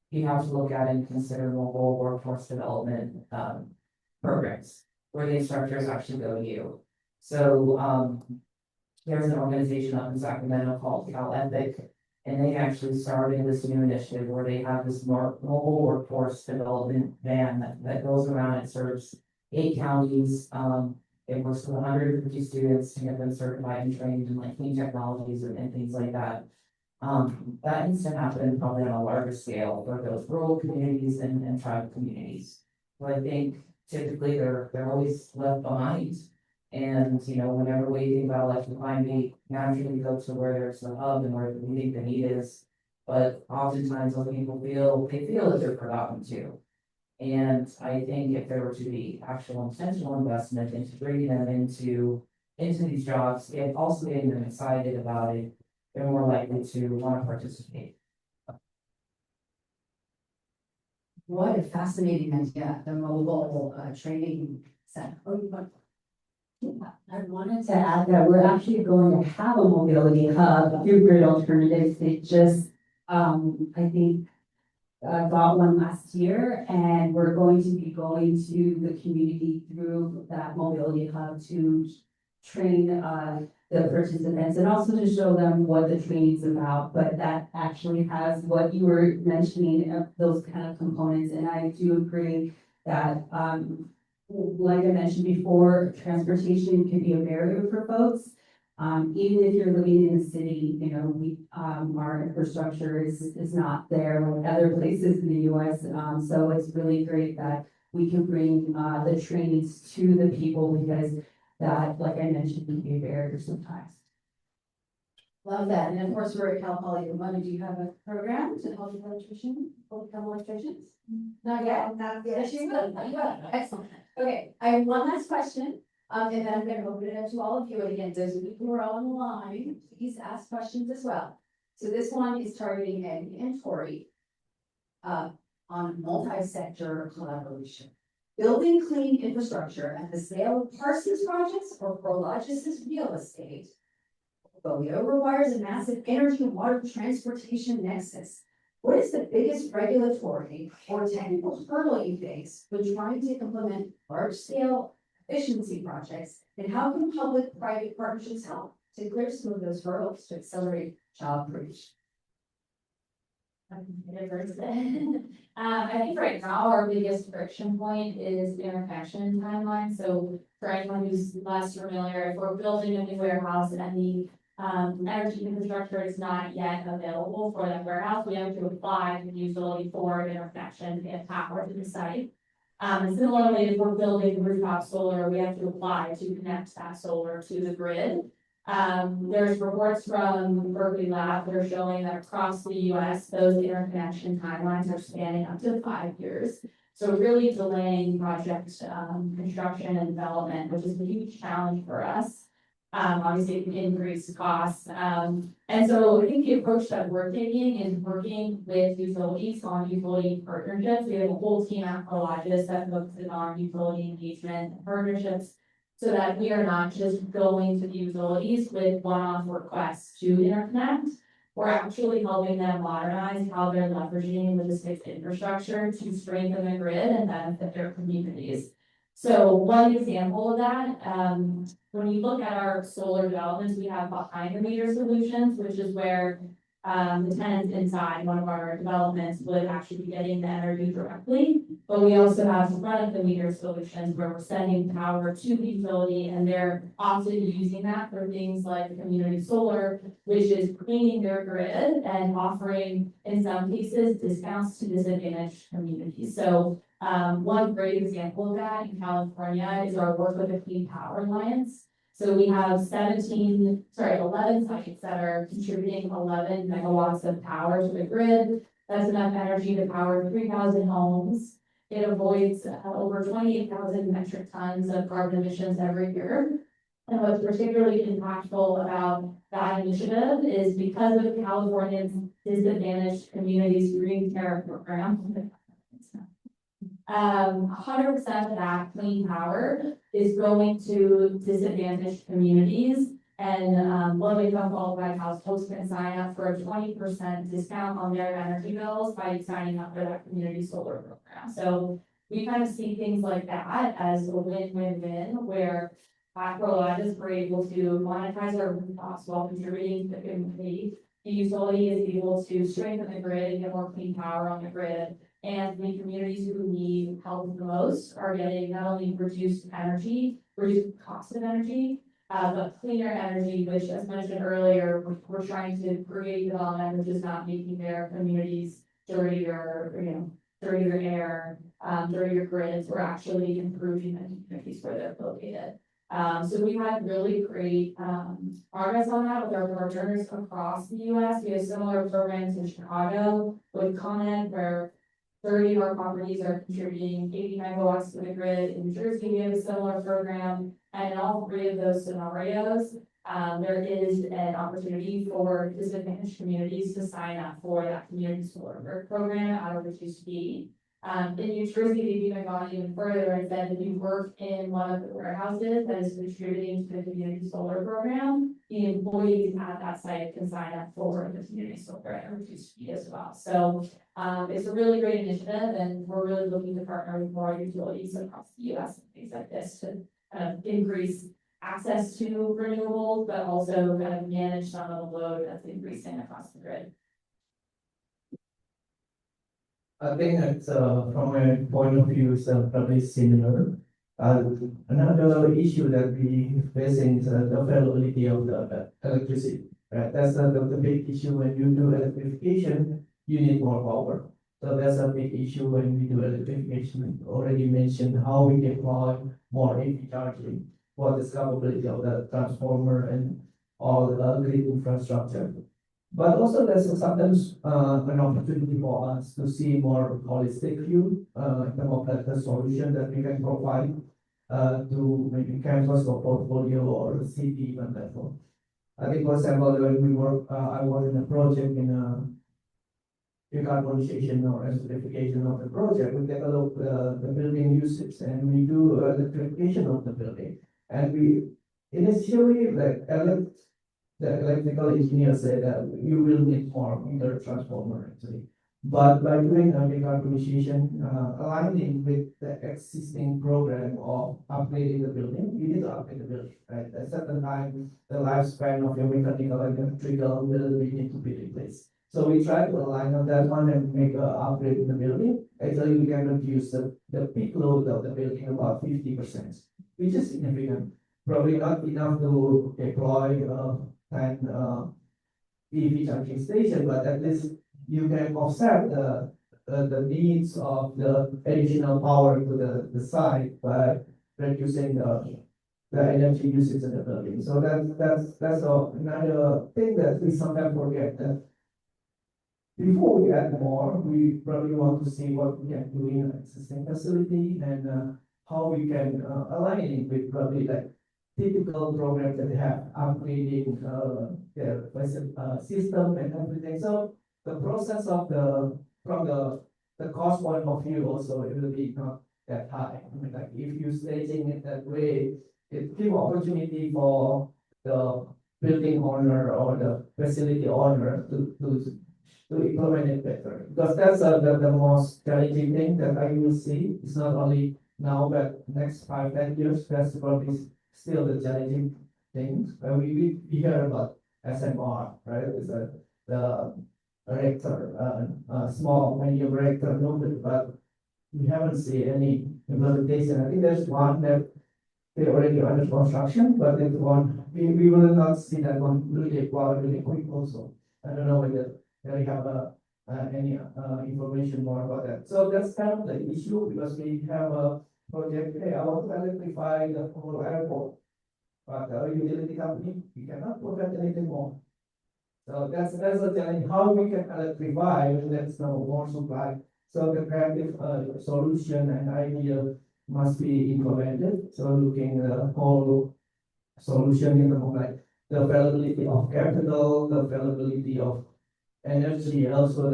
you have to look at and consider mobile workforce development, programs, where the instructors actually go to you. So, there's an organization up in Sacramento called Cal Epic, and they actually started this new initiative where they have this mobile workforce development van that goes around and serves 8 counties. It works with 150 students to get them certified and trained in like clean technologies and things like that. That needs to happen probably on a larger scale for those rural communities and tribal communities. So I think typically they're always left behind. And, you know, whenever we think about electrifying, we naturally go to where there's the hub and where we think the need is. But oftentimes those people feel that they're forgotten too. And I think if there were to be actual intentional investment into bringing them into these jobs and also getting them excited about it, they're more likely to want to participate. What a fascinating idea, the mobile training center. Oh, you want- I wanted to add that we're actually going to have a mobility hub through Grid Alternatives. It just, I think, got one last year, and we're going to be going to the community through that mobility hub to train, the participants and also to show them what the training's about. But that actually has what you were mentioning, those kind of components, and I do agree that, like I mentioned before, transportation can be a barrier for folks. Even if you're living in the city, you know, our infrastructure is not there like other places in the US. So it's really great that we can bring, the trainings to the people, because that, like I mentioned, can be a barrier sometimes. Love that. And of course, we're at Cal Poly. Do you have a program to help electricians, become electricians? Not yet? Not yet. Excellent. Okay, I have one last question. And then I'm going to open it up to all of you. And again, those of you who are on the line, please ask questions as well. So this one is targeting Eddie and Tori on multi-sector collaboration. Building clean infrastructure at the scale of Parsons projects or Prologis' real estate portfolio requires a massive energy and water transportation nexus. What is the biggest regulatory or technical hurdle you face when trying to implement large-scale efficiency projects? And how can public-private partnerships help to clear some of those hurdles to accelerate job creation? I think right now our biggest friction point is interconnection timeline. So for anyone who's less familiar, if we're building a new warehouse and the energy infrastructure is not yet available for that warehouse, we have to apply to the utility for interconnection to get power to the site. And similarly, if we're building rooftop solar, we have to apply to connect that solar to the grid. There's reports from Berkeley Lab that are showing that across the US, those interconnection timelines are spanning up to 5 years. So really delaying project construction and development, which is a huge challenge for us. Obviously it can increase costs. And so I think the approach that we're taking is working with utilities on utility partnerships. We have a whole team at Prologis that focuses on utility engagement and partnerships, so that we are not just going to the utilities with one-off requests to interconnect, we're actually helping them modernize how they're leveraging logistics infrastructure to strengthen the grid and benefit their communities. So one example of that, when you look at our solar developments, we have behind the meter solutions, which is where the tenants inside one of our developments would actually be getting the energy directly. But we also have front of the meter solutions where we're sending power to the utility and they're often using that for things like community solar, which is cleaning their grid and offering, in some cases, discounts to disadvantaged communities. So one great example of that in California is our work with the Clean Power Alliance. So we have 11 sites that are contributing 11 megawatts of power to the grid. That's enough energy to power 3,000 homes. It avoids over 28,000 metric tons of carbon emissions every year. And what's particularly impactful about that initiative is because of California's disadvantaged communities green tariff program. 100% of that clean power is going to disadvantaged communities. And low-income qualified households can sign up for a 20% discount on their energy bills by signing up for that community solar program. So we kind of see things like that as a win-win-win, where Prologis were able to monetize our rooftops while contributing to the community. The utility is able to strengthen the grid and get more clean power on the grid. And the communities who need help the most are getting not only reduced cost of energy, but cleaner energy, which, as mentioned earlier, we're trying to create development which is not making their communities dirtier, dirtier air, dirtier grids. We're actually improving the communities where they're located. So we've had really great progress on that with our partners across the US. We have similar programs in Chicago with ConEd, where 30 of our properties are contributing 80 megawatts to the grid. In New Jersey, we have a similar program. And in all three of those scenarios, there is an opportunity for disadvantaged communities to sign up for that community solar program out of reduced fee. In New Jersey, they've even gone even further and said if you work in one of the warehouses that is contributing to the community solar program, the employees at that site can sign up for the community solar at a reduced fee as well. So it's a really great initiative, and we're really looking to partner with more utilities across the US and things like this to increase access to renewables, but also kind of manage some of the load that's increasing across the grid. I think that from a point of view, is probably similar. Another issue that we facing is the availability of the electricity. Right? That's the big issue when you do electrification. You need more power. So that's a big issue when we do electrification. We already mentioned how we deploy more EV charging, what is capability of the transformer and all the grid infrastructure. But also there's sometimes an opportunity for us to see more holistic view in terms of the solution that we can provide to maybe campus or portfolio or city even level. I think for example when we work, I work in a project in decarbonization or electrification of the project. We take a look at the building usage and we do electrification of the building. And we initially the electrical engineer said that you will need more meter transformer actually. But by doing a decarbonization, aligning with the existing program of upgrading the building, you need to upgrade the building, right? At a certain time, the lifespan of your mechanical and electrical will need to be replaced. So we try to align on that one and make an upgrade in the building. Actually, we can reduce the peak load of the building about 50%, which is significant. Probably not enough to deploy 10 EV charging station, but at least you can offset the needs of the additional power to the site by reducing the energy usage in the building. So that's another thing that we sometimes forget, that before we add more, we probably want to see what we can do in an existing facility and how we can align it with probably like typical programs that they have, upgrading their system and everything. So the process of from the cost point of view also, it will be not that high. I mean, like if you staging it that way, it gives opportunity for the building owner or the facility owner to implement it better. Because that's the most challenging thing that I will see. It's not only now, but next 5, 10 years, that's probably still the challenging things. We hear about SMR, right? It's the reactor, small medium reactor, no, but we haven't seen any implementation. I think there's one that they already under construction, but that one, we will not see that one really really quick also. I don't know whether they have any information more about that. So that's kind of the issue because we have a project, hey, I want to electrify the whole airport. But our utility company, we cannot provide anything more. So that's a challenge, how we can electrify when there's no more supply. So the creative solution and idea must be implemented. So looking at the whole solution in the like the availability of capital, the availability of energy, also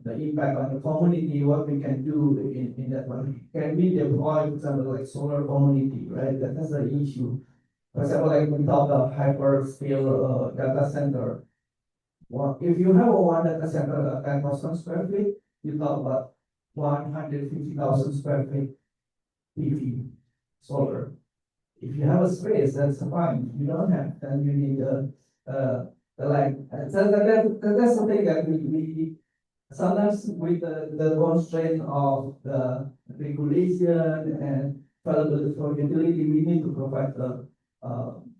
the impact on the community, what we can do in that one. Can we deploy, for example, like solar community, right? That's the issue. For example, like we talk about hyperscale data center. Well, if you have a one data center at 10,000 square feet, you talk about 150,000 square feet PV solar. If you have a space, that's fine. If you don't have, then you need the land. And so that's something that we sometimes with the constraint of the regulation and availability for utility, we need to provide the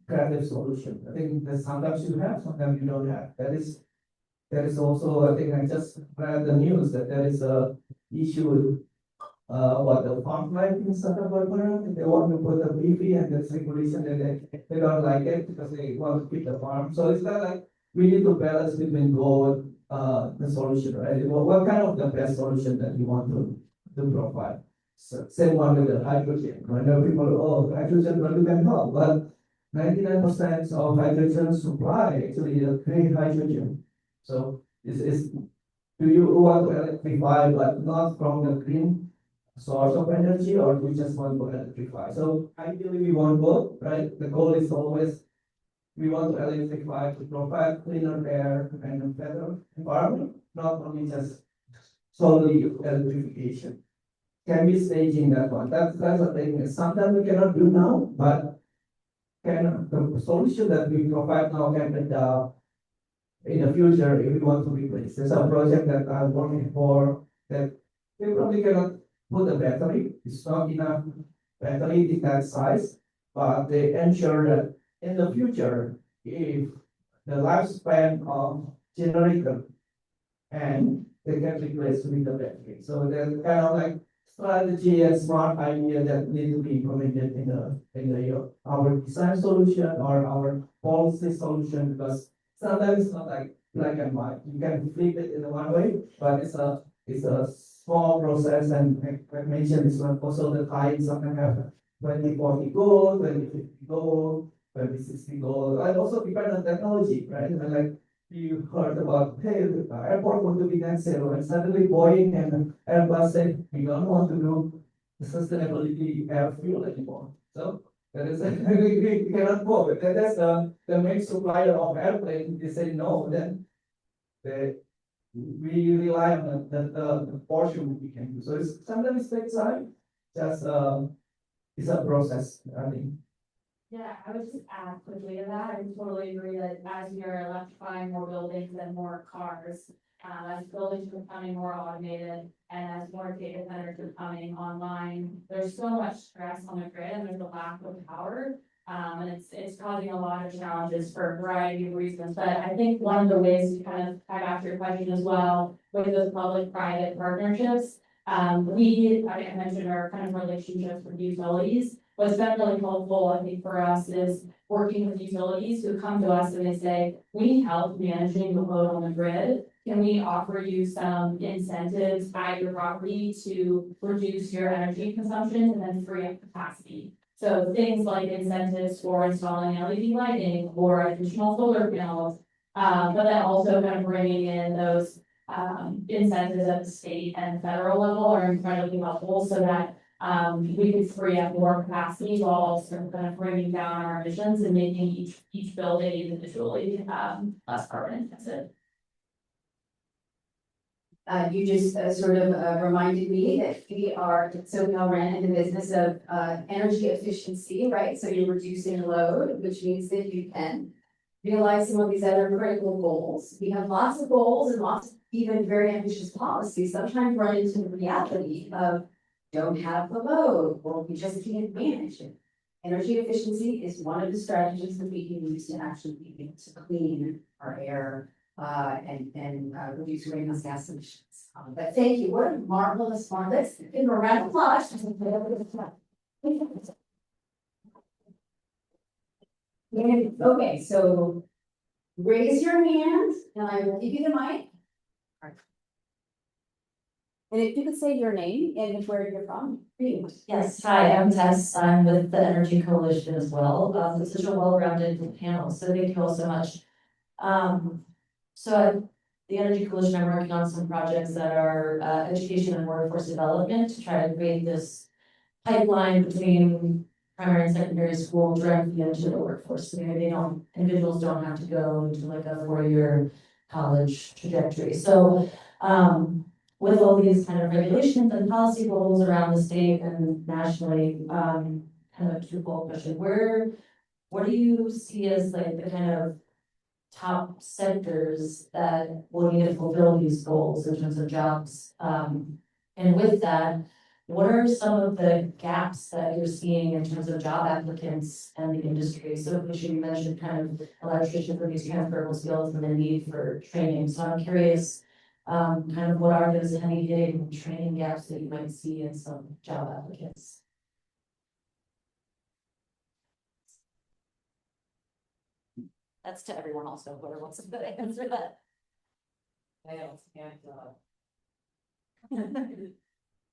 creative solution. I think that sometimes you have, sometimes you don't have. There is also, I think I just read the news that there is a issue about the farmland in Santa Barbara. They want to put a PV and there's regulation and they don't like it because they want to keep the farm. So it's not like we need to balance between both the solution, right? What kind of the best solution that you want to provide? So, same one with the hydrogen. I know people, oh, hydrogen really can help, but 99% of hydrogen supply actually is green hydrogen. So is do you want to electrify but not from the green source of energy, or do you just want to electrify? So ideally we want both, right? The goal is always we want to electrify to provide cleaner air and a better environment, not only just solely electrification. Can we staging that one? That's the thing. Sometimes we cannot do now, but can the solution that we provide now can be in the future if we want to replace. There's a project that I'm working for that we probably cannot put a battery. It's not enough battery in that size, but they ensure that in the future, if the lifespan of generator and they can replace with the battery. So there's kind of like strategy and smart idea that need to be implemented in our design solution or our policy solution, because sometimes it's not like black and white. You can flip it in one way, but it's a small process, and like I mentioned, it's not also the time sometimes have 2040 goal, 2050 goal, 2060 goal, and also depend on technology, right? And like you heard about, hey, the airport want to be net zero, and suddenly Boeing and Airbus said we don't want to do the sustainability air fuel anymore. So that is we cannot go. That's the main supplier of airplane. They say no, then we rely on the portion we can do. So it's sometimes it takes time. Just it's a process, I think. Yeah, I would just add quickly to that, I totally agree that as you're electrifying more buildings and more cars, as buildings are becoming more automated and as more data centers are coming online, there's so much stress on the grid and there's a lack of power. And it's causing a lot of challenges for a variety of reasons, but I think one of the ways to kind of tag after your question as well, with those public-private partnerships, I mentioned our kind of relationships with utilities. What's been really helpful, I think, for us is working with utilities who come to us and they say, we need help managing the load on the grid. Can we offer you some incentives at your property to reduce your energy consumption and then free up capacity? So things like incentives for installing LED lighting or additional solar panels, but then also kind of bringing in those incentives at the state and federal level are incredibly helpful so that we could free up more capacity while also kind of bringing down our emissions and making each building individually, less carbon intensive. You just sort of reminded me that we are, so we all ran in the business of energy efficiency, right? So you're reducing load, which means that you can realize some of these other critical goals. We have lots of goals and lots of even very ambitious policies, sometimes run into the reality of don't have the load, or we just can't manage it. Energy efficiency is one of the strategies that we can use to actually be able to clean our air and reduce greenhouse gas emissions. But thank you, what a marvelous one, let's give a round of applause. Okay, so raise your hand and I will give you the mic. And if you could say your name and where you're from, please. Yes, hi, I'm Tess. I'm with the Energy Coalition as well. This is a well-rounded panel, so thank you all so much. The Energy Coalition, I'm working on some projects that are education and workforce development to try to create this pipeline between primary and secondary school directly into the workforce. So individuals don't have to go into like a 4-year college trajectory. So with all these kind of regulations and policy goals around the state and nationally, kind of a twofold question. What do you see as like the kind of top sectors that will need to fulfill these goals in terms of jobs? And with that, what are some of the gaps that you're seeing in terms of job applicants and the industry? So you mentioned kind of electrician for these transferable skills and the need for training. So I'm curious, kind of what are those heavy hitting training gaps that you might see in some job applicants? That's to everyone also, whoever wants to answer that.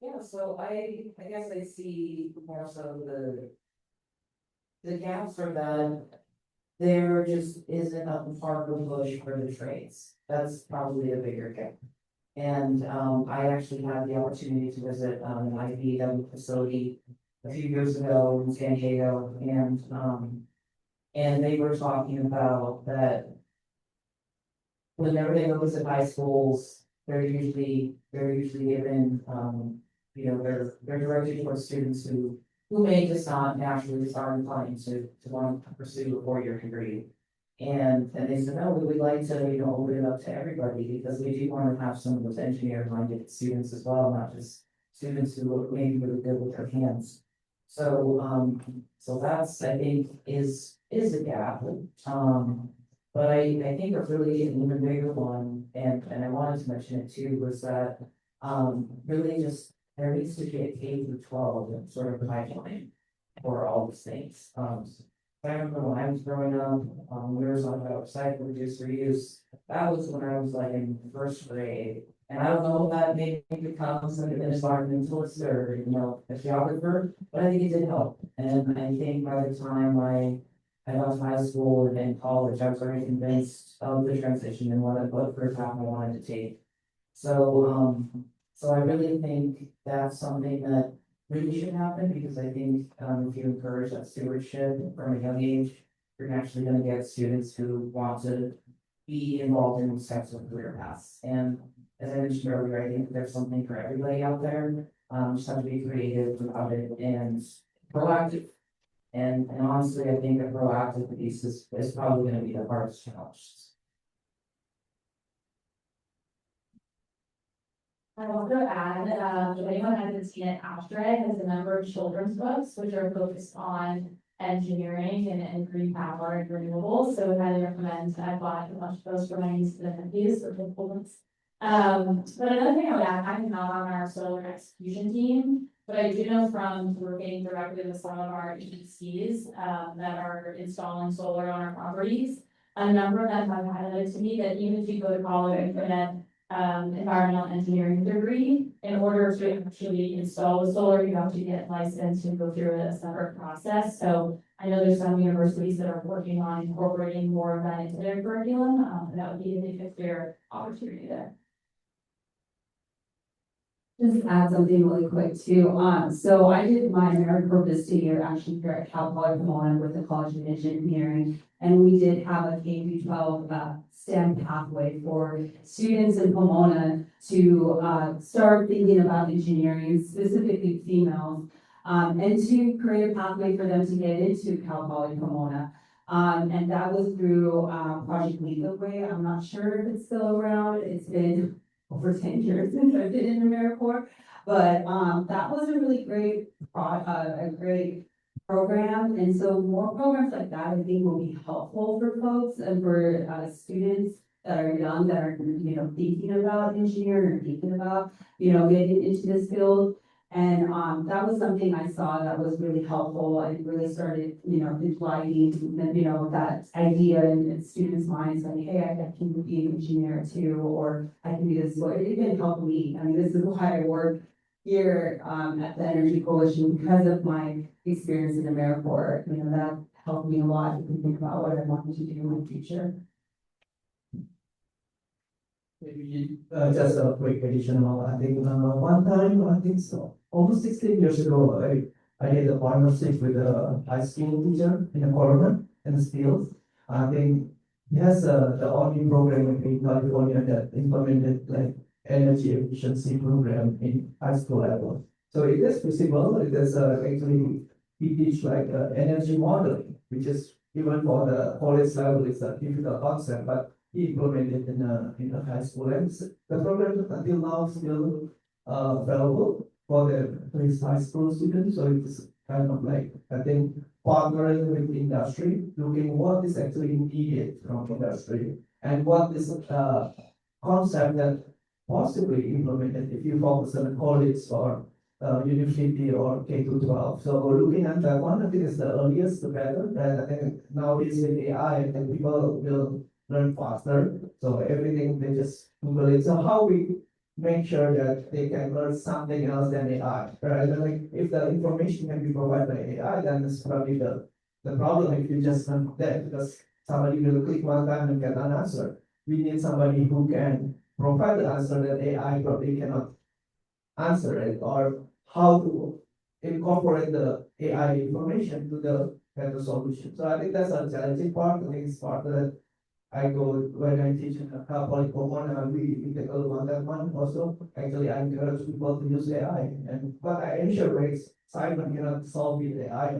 Yeah, so I guess I see more so the gaps are that there just isn't a park or push for the trades. That's probably a bigger gap. And I actually had the opportunity to visit an IBW facility a few years ago in San Diego, and they were talking about that whenever they go visit high schools, they're usually given, they're directed towards students who may just not naturally start inclined to want to pursue a 4-year degree. And they said, no, we would like to, open it up to everybody because we do want to have some of those engineer-minded students as well, not just students who are maybe really good with their hands. So, so that's, I think, is a gap. But I think a really an even bigger one, and I wanted to mention it too, was that really just there needs to be a K-12 sort of pipeline for all these things. I remember when I was growing up, we were talking about recycle, reduce, reuse. That was when I was like in first grade. And I don't know if that maybe becomes an environmentalist or, a geographer, but I think it did help. And I think by the time I got to high school and then college, I was already convinced of the transition and what career path I wanted to take. So, so I really think that's something that really should happen because I think if you encourage that stewardship from a young age, you're actually going to get students who want to be involved in these types of career paths. And as I mentioned earlier, I think there's something for everybody out there. Just have to be creative about it and proactive. And honestly, I think a proactive piece is probably going to be the hardest challenge. I want to add, if anyone hasn't seen it, Astra has a number of children's books which are focused on engineering and green power and renewables. So I highly recommend. I bought a bunch of those for my nieces and nephews. So they're cool ones. But another thing I would add, I'm not on our solar execution team, but I do know from working directly with some of our EPCs that are installing solar on our properties. A number of them have highlighted to me that even if you go to college and get environmental engineering degree, in order to actually install the solar, you have to get licensed and go through a separate process. So I know there's some universities that are working on incorporating more of that into their curriculum. That would be a big clear opportunity there. Just add something really quick too. So I did my AmeriCorps Vista year actually here at Cal Poly Pomona with the College of Engineering. And we did have a K through 12 STEM pathway for students in Pomona to start thinking about engineering, specifically females, and to create a pathway for them to get into Cal Poly Pomona. And that was through Project Lead the Way. I'm not sure if it's still around. It's been over 10 years since I've been in AmeriCorps, but that was a really great a great program. And so more programs like that, I think, will be helpful for folks and for students that are young, that are, thinking about engineering or thinking about, getting into this field. And that was something I saw that was really helpful. And really started, lighting, that idea in students' minds, like, hey, I can be an engineer too, or I can be this lawyer. It didn't help me. I mean, this is why I work here at the Energy Coalition, because of my experience in AmeriCorps. That helped me a lot to think about what I wanted to do in the future. Maybe just a quick additional, I think one time, I think so, almost 16 years ago, I did a partnership with a high school teacher in a corner in the fields. I think he has the only program in California that implemented like energy efficiency program in high school level. So it is visible, it is actually, he teach like energy modeling, which is even for the college level, it's a difficult concept, but he implemented in a high school, and the program until now still available for his high school students. So it's kind of like, I think, partnering with industry, looking what is actually needed from industry and what is concept that possibly implemented if you focus on college or university or K to 12. So looking at that one, I think it's the earliest, the better. And I think nowadays with AI, I think people will learn faster. So everything they just Google it. So how we make sure that they can learn something else than AI, right? And like if the information can be provided by AI, then it's probably the problem if you just not that, because somebody will click one time and get an answer. We need somebody who can provide the answer that AI probably cannot answer it, or how to incorporate the AI information to the better solution. So I think that's a challenging part. I think it's part that I go when I teach in a Catholic one, we take a look on that one also. Actually, I encourage people to use AI, but I ensure rates Simon cannot solve with AI.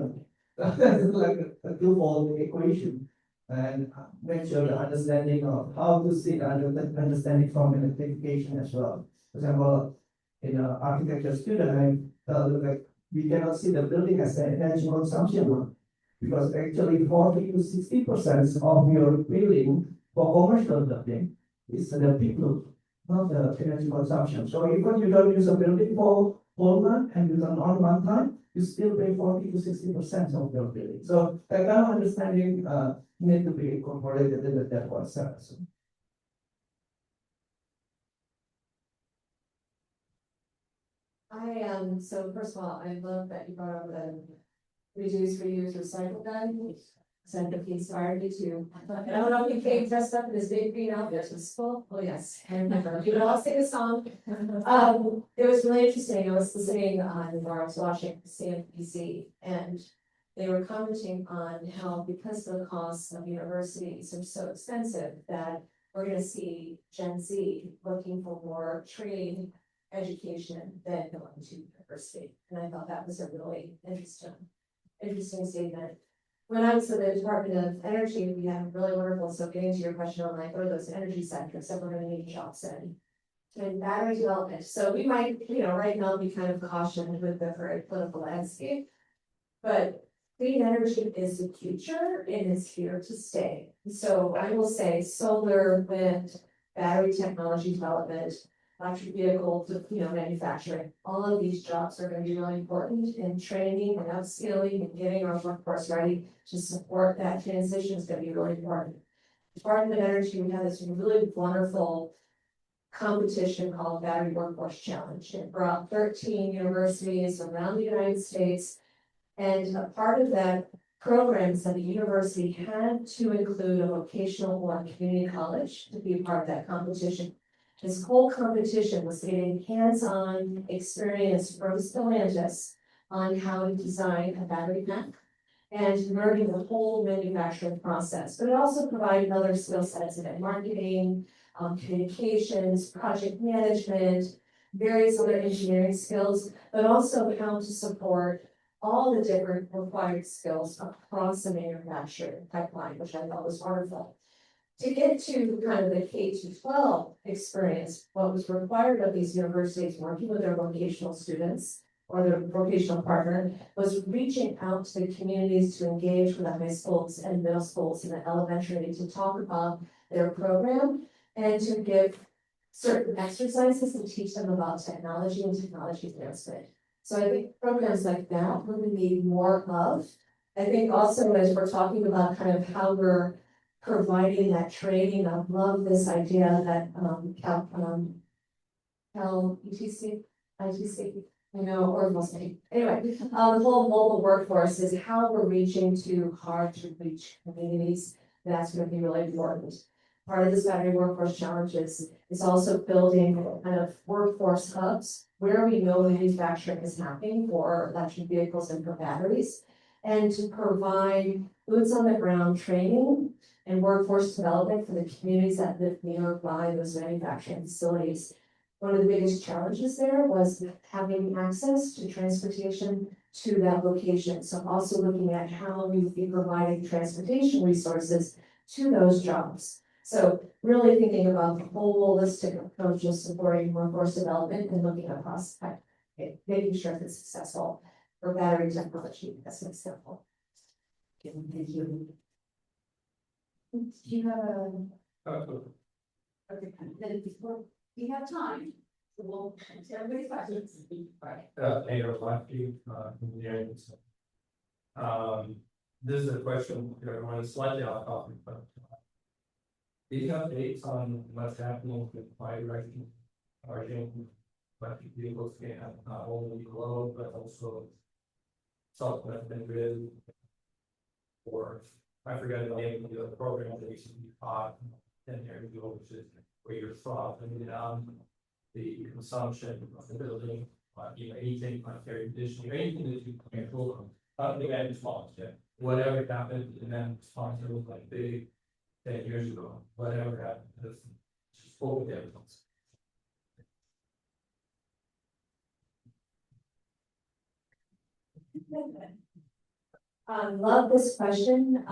That's like a twofold equation, and make sure the understanding of how to see the understanding from identification as well. For example, in an architecture student, I tell them like we cannot see the building as an energy consumption, because actually 40 to 60% of your billing for commercial building is the people, not the energy consumption. So even you don't use a building for whole month and you turn on one time, you still pay 40 to 60% of your billing. So that kind of understanding need to be incorporated in the debt service. So first of all, I love that you brought up the reduce, reuse, recycle gun. So I think he inspired me to. I don't know if you came dressed up in this big green outfit to school. Oh, yes, I remember. You would all sing a song. It was really interesting. I was listening on, or I was watching CNBC, and they were commenting on how because the costs of universities are so expensive that we're gonna see Gen Z looking for more trade education than going to university. And I thought that was a really interesting statement. When I was at the Department of Energy, we had really wonderful, so getting to your question on like, what are those energy sectors that we're gonna need jobs in battery development. So we might, right now be kind of cautioned with the current political landscape. But clean energy is the future and it's here to stay. So I will say solar, wind, battery technology development, electric vehicle, manufacturing, all of these jobs are going to be really important in training and upskilling and getting our workforce ready to support that transition is going to be really important. Department of Energy, we had this really wonderful competition called Battery Workforce Challenge. It brought 13 universities around the United States, and a part of that program is that the university had to include a vocational or community college to be a part of that competition. This whole competition was getting hands-on experience from Stellantis on how to design a battery pack and learning the whole manufacturing process. But it also provided other skill sets in marketing, communications, project management, various other engineering skills, but also how to support all the different required skills across the manufacturing pipeline, which I thought was wonderful. To get to kind of the K-12 experience, what was required of these universities working with their vocational students or their vocational partner was reaching out to the communities to engage with the high schools and middle schools and the elementary to talk about their program and to give certain exercises to teach them about technology and technology advancement. So I think programs like that really need more of. I think also as we're talking about kind of how we're providing that training, I love this idea that ITC, I know, or mostly, anyway, the whole mobile workforce is how we're reaching to hard to reach communities. That's going to be really important. Part of this battery workforce challenges is also building kind of workforce hubs where we know manufacturing is happening for electric vehicles and for batteries, and to provide boots on the ground training and workforce development for the communities that live nearby those manufacturing facilities. One of the biggest challenges there was having access to transportation to that location. So also looking at how we be providing transportation resources to those jobs. So really thinking about the whole holistic approach of supporting workforce development and looking across, making sure it's successful for battery technology as an example. Thank you. Do you have a, Okay. okay, then before we have time, so we'll answer everybody's questions. Mayor Lefty, engineering. This is a question, everyone slightly off topic, but. Any updates on what's happening with bi-directional charging? Electric vehicles can not only load, but also self-connected grid. Or, I forget the name of the other program that used to be taught 10 years ago, which is where you're softening down the consumption of the building, anything like air conditioning, anything that you can control. Not the end response yet. Whatever happened, and then response was like big 10 years ago, whatever happened, just spoke with everything. Love this question.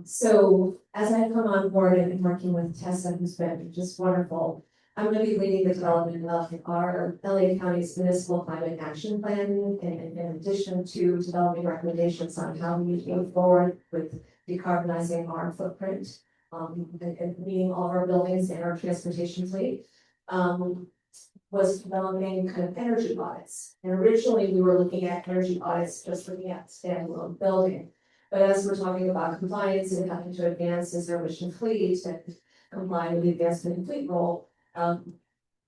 So as I come on board and been working with Tessa, who's been just wonderful, I'm going to be leading the development of our LA County's municipal climate action plan, in addition to developing recommendations on how we move forward with decarbonizing our footprint, and meeting all of our buildings and our transportation fleet. Was developing kind of energy audits. And originally we were looking at energy audits, just looking at standalone building. But as we're talking about compliance and having to advance as zero emission fleet and comply with the advancement in fleet role,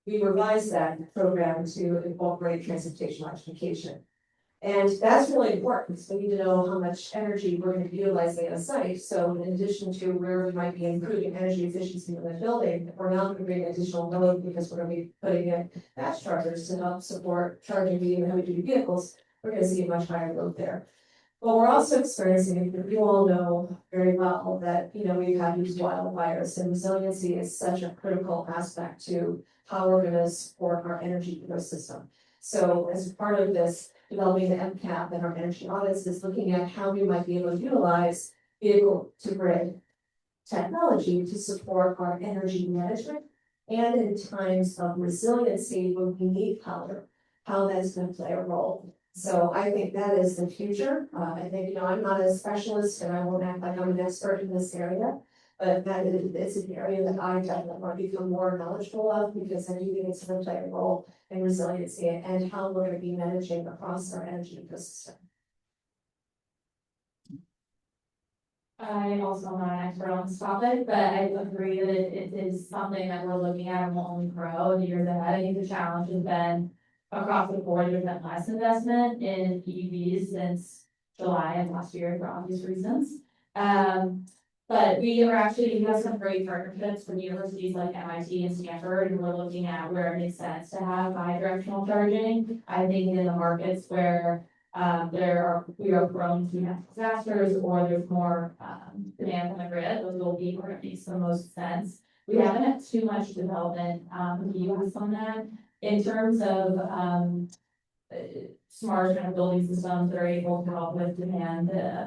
we revised that program to incorporate transportation electrification. And that's really important, because we need to know how much energy we're going to be utilizing at a site. So in addition to where we might be improving energy efficiency in the building, we're now going to bring additional load because we're going to be putting in fast chargers to help support charging medium and heavy duty vehicles. We're going to see a much higher load there. But we're also experiencing, you all know very well that, we've had these wildfires, and resiliency is such a critical aspect to how we're going to support our energy ecosystem. So as part of this, developing the MCAP and our energy audits is looking at how we might be able to utilize vehicle to grid technology to support our energy management, and in times of resiliency when we need power, how that's going to play a role. So I think that is the future. I think, I'm not a specialist and I won't act like I'm an expert in this area, but that is an area that I definitely want to become more knowledgeable of, because I do think it's going to play a role in resiliency and how we're going to be managing across our energy ecosystem. I also am not an expert on this topic, but I agree that it is something that we're looking at and will only grow in the years ahead. I think the challenge has been across the board, there's been less investment in EVs since July of last year for obvious reasons. But we are actually, we have some great partnerships with universities like MIT and Stanford, and we're looking at where it makes sense to have bi-directional charging. I think in the markets where we are prone to natural disasters or there's more demand from the grid, those will be where it makes the most sense. We haven't had too much development in the US on that. In terms of smart kind of building systems that are able to help with demand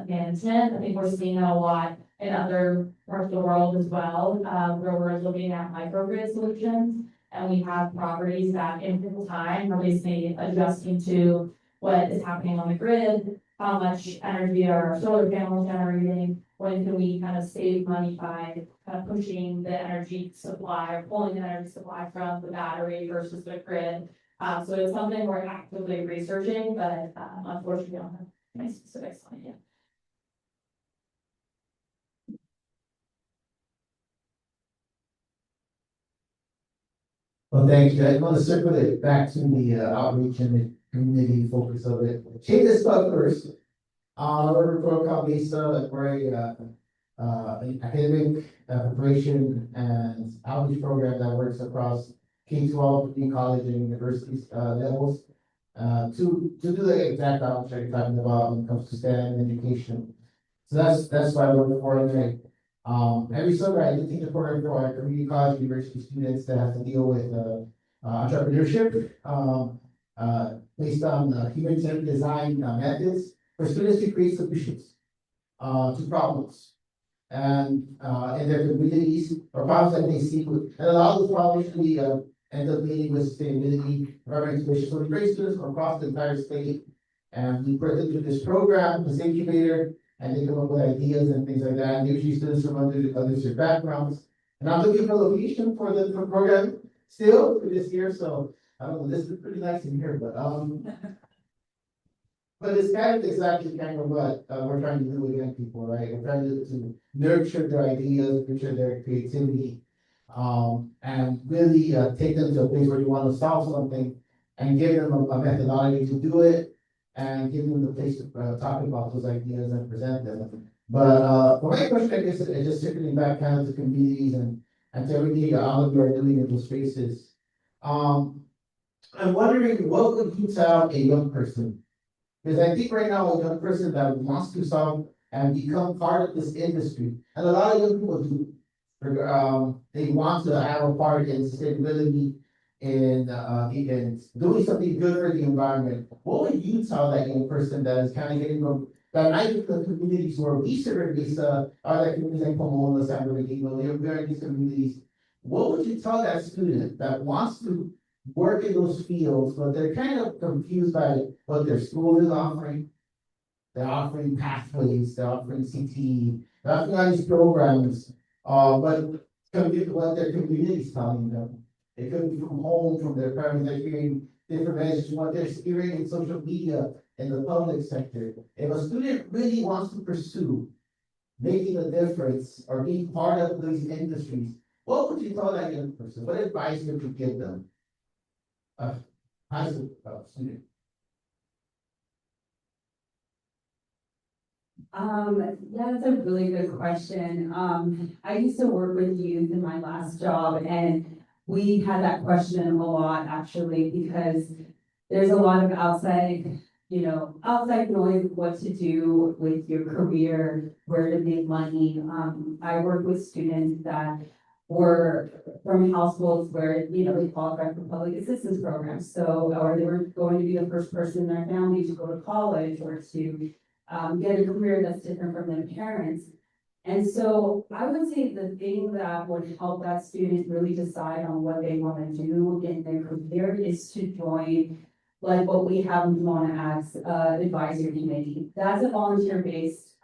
management, I think we're seeing that a lot in other parts of the world as well, where we're looking at microgrid solutions. And we have properties that in real time are basically adjusting to what is happening on the grid, how much energy are our solar panels generating, when can we kind of save money by kind of pushing the energy supply or pulling the energy supply from the battery versus the grid. So it's something we're actively researching, but unfortunately, we don't have any specifics on it yet. Well, thank you. I want to circle it back to the outreach and the community focus of it. Check this out first. We're from Cal Mesa, we're an academic preparation and outreach program that works across K-12, community college and universities levels. To do the exact outreach you're talking about when it comes to STEM education. So that's why we're forming every summer I do teach a program for our community college university students that have to deal with entrepreneurship based on human-centered design methods for students to create solutions to problems and in their communities or problems that they see. And a lot of those problems we end up dealing with sustainability, environmental issues. So we bring students from across the entire state and we put them through this program, this incubator, and they come up with ideas and things like that. And usually students from other backgrounds. And I'm looking for a location for the program still for this year. So I don't know, this is pretty nice in here, but it's kind of exactly kind of what we're trying to do with young people, right? We're trying to nurture their ideas, nurture their creativity, and really take them to a place where you want to solve something and give them a methodology to do it and give them the place to talk about those ideas and present them. But my question, I guess, is just circling back kind of to communities and to everything all of you are doing in those spaces. I'm wondering, what would you tell a young person? Because I think right now a young person that wants to solve and become part of this industry, and a lot of young people do, they want to have a part in sustainability and doing something good for the environment. What would you tell that young person that is kind of getting from that I think the communities where we serve is are like communities like Pomona, San Bernardino, we're in these communities. What would you tell that student that wants to work in those fields, but they're kind of confused by what their school is offering? They're offering pathways, they're offering CT, they're offering all these programs, but what their community is telling them. It could be from home, from their parents, they're hearing different messages, what they're hearing in social media, in the public sector. If a student really wants to pursue making a difference or being part of these industries, what would you tell that young person? What advice would you give them? High school student. Yeah, that's a really good question. I used to work with youth in my last job, and we had that question a lot actually, because there's a lot of outside noise, what to do with your career, where to make money. I work with students that were from households where, they qualified for public assistance programs. So, or they were going to be the first person in their family to go to college or to get a career that's different from their parents. And so I would say the thing that would help that student really decide on what they want to do in their career is to join like what we have in Pomona as advisory committee. That's a volunteer-based,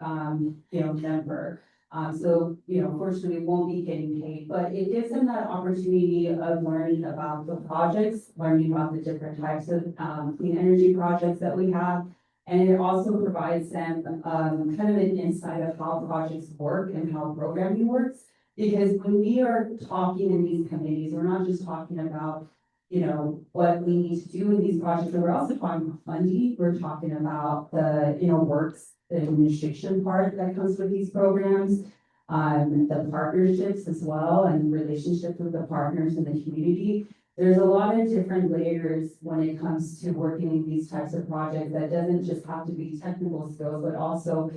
member. Fortunately, we won't be getting paid, but it gives them that opportunity of learning about the projects, learning about the different types of clean energy projects that we have. And it also provides them kind of an insight of how projects work and how programming works. Because when we are talking in these committees, we're not just talking about what we need to do in these projects, but we're also talking about funding. We're talking about the, works, the administration part that comes with these programs. the partnerships as well and relationships with the partners in the community. There's a lot of different layers when it comes to working in these types of projects that doesn't just have to be technical skills, but also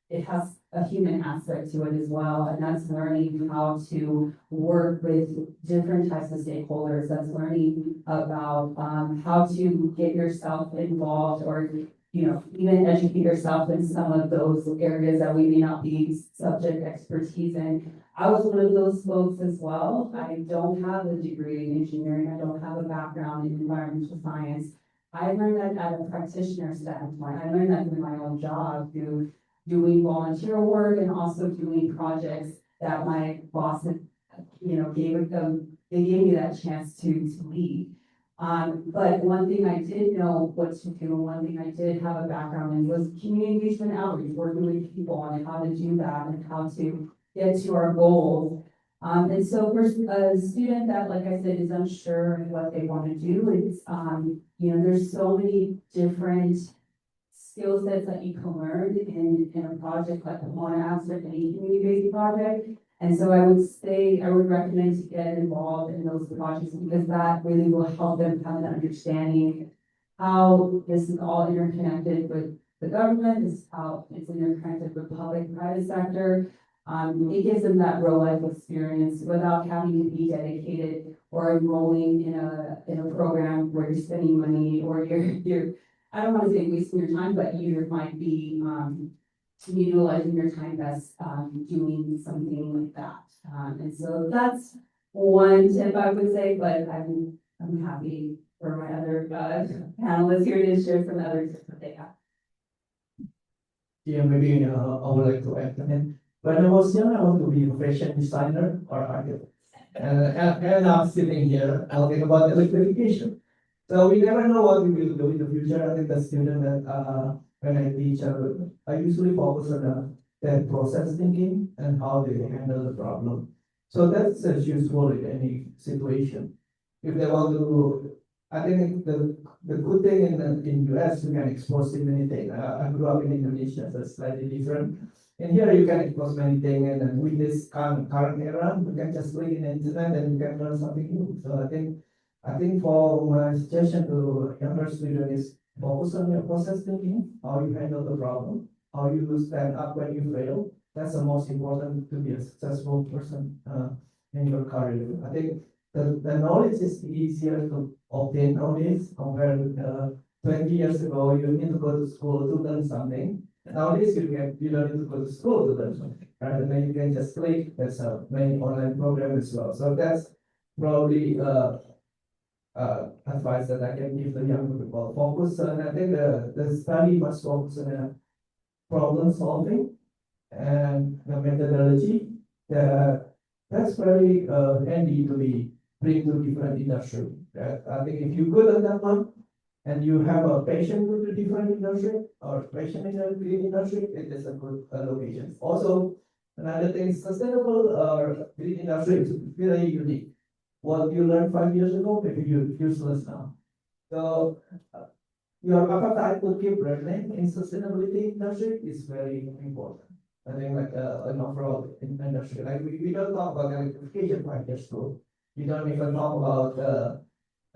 it has a human aspect to it as well. And that's learning how to work with different types of stakeholders. That's learning about how to get yourself involved or, you know, even educate yourself in some of those areas that we may not be subject expertise in. I was one of those folks as well. I don't have a degree in engineering. I don't have a background in environmental science. I learned that at a practitioner standpoint. I learned that through my own job, through doing volunteer work and also doing projects that my boss, you know, they gave me that chance to lead. But one thing I did know what to do, one thing I did have a background in was community engagement outreach, working with people and how to do that and how to get to our goals. And so for a student that, like I said, is unsure of what they want to do, it's, you know, there's so many different skill sets that you can learn in a project like the Pomona Abstract, any community-based project. And so I would recommend to get involved in those projects because that really will help them have an understanding how this is all interconnected with the government, this is how it's interconnected with public, private sector. It gives them that real life experience without having to be dedicated or enrolling in a program where you're spending money or you're I don't want to say wasting your time, but you might be utilizing your time best doing something like that. And so that's one tip I would say, but I'm happy for my other panelists here to share some other tips that they have. Yeah, maybe I would like to add. And when I was young, I want to be a fashion designer or architect. And I'm sitting here talking about electrification. So we never know what we will do in the future. I think the student that when I teach, I usually focus on their process thinking and how they handle the problem. So that's useful in any situation. If they want to, I think the good thing in US you can expose many things. I grew up in Indonesia, so it's slightly different. And here you can expose many things, and then with this current era, you can just click in the internet and you can learn something new. So I think for my suggestion to younger students is focus on your process thinking, how you handle the problem, how you stand up when you fail. That's the most important to be a successful person in your career. I think the knowledge is easier to obtain nowadays compared with 20 years ago. You need to go to school to learn something. Nowadays you don't need to go to school to learn something, right? And then you can just click. There's many online programs as well. So that's probably advice that I can give the younger people. Focus on, I think the study must focus on problem solving and the methodology. That's very handy to be bring to different industry. I think if you good on that one and you have a passion with the different industry or passion in the green industry, it is a good location. Also, another thing is sustainable or green industry is very unique. What you learned 5 years ago, maybe you're useless now. So your appetite to keep learning in sustainability industry is very important. I think like an overall industry, like we don't talk about electrification 5 years ago. We don't even talk about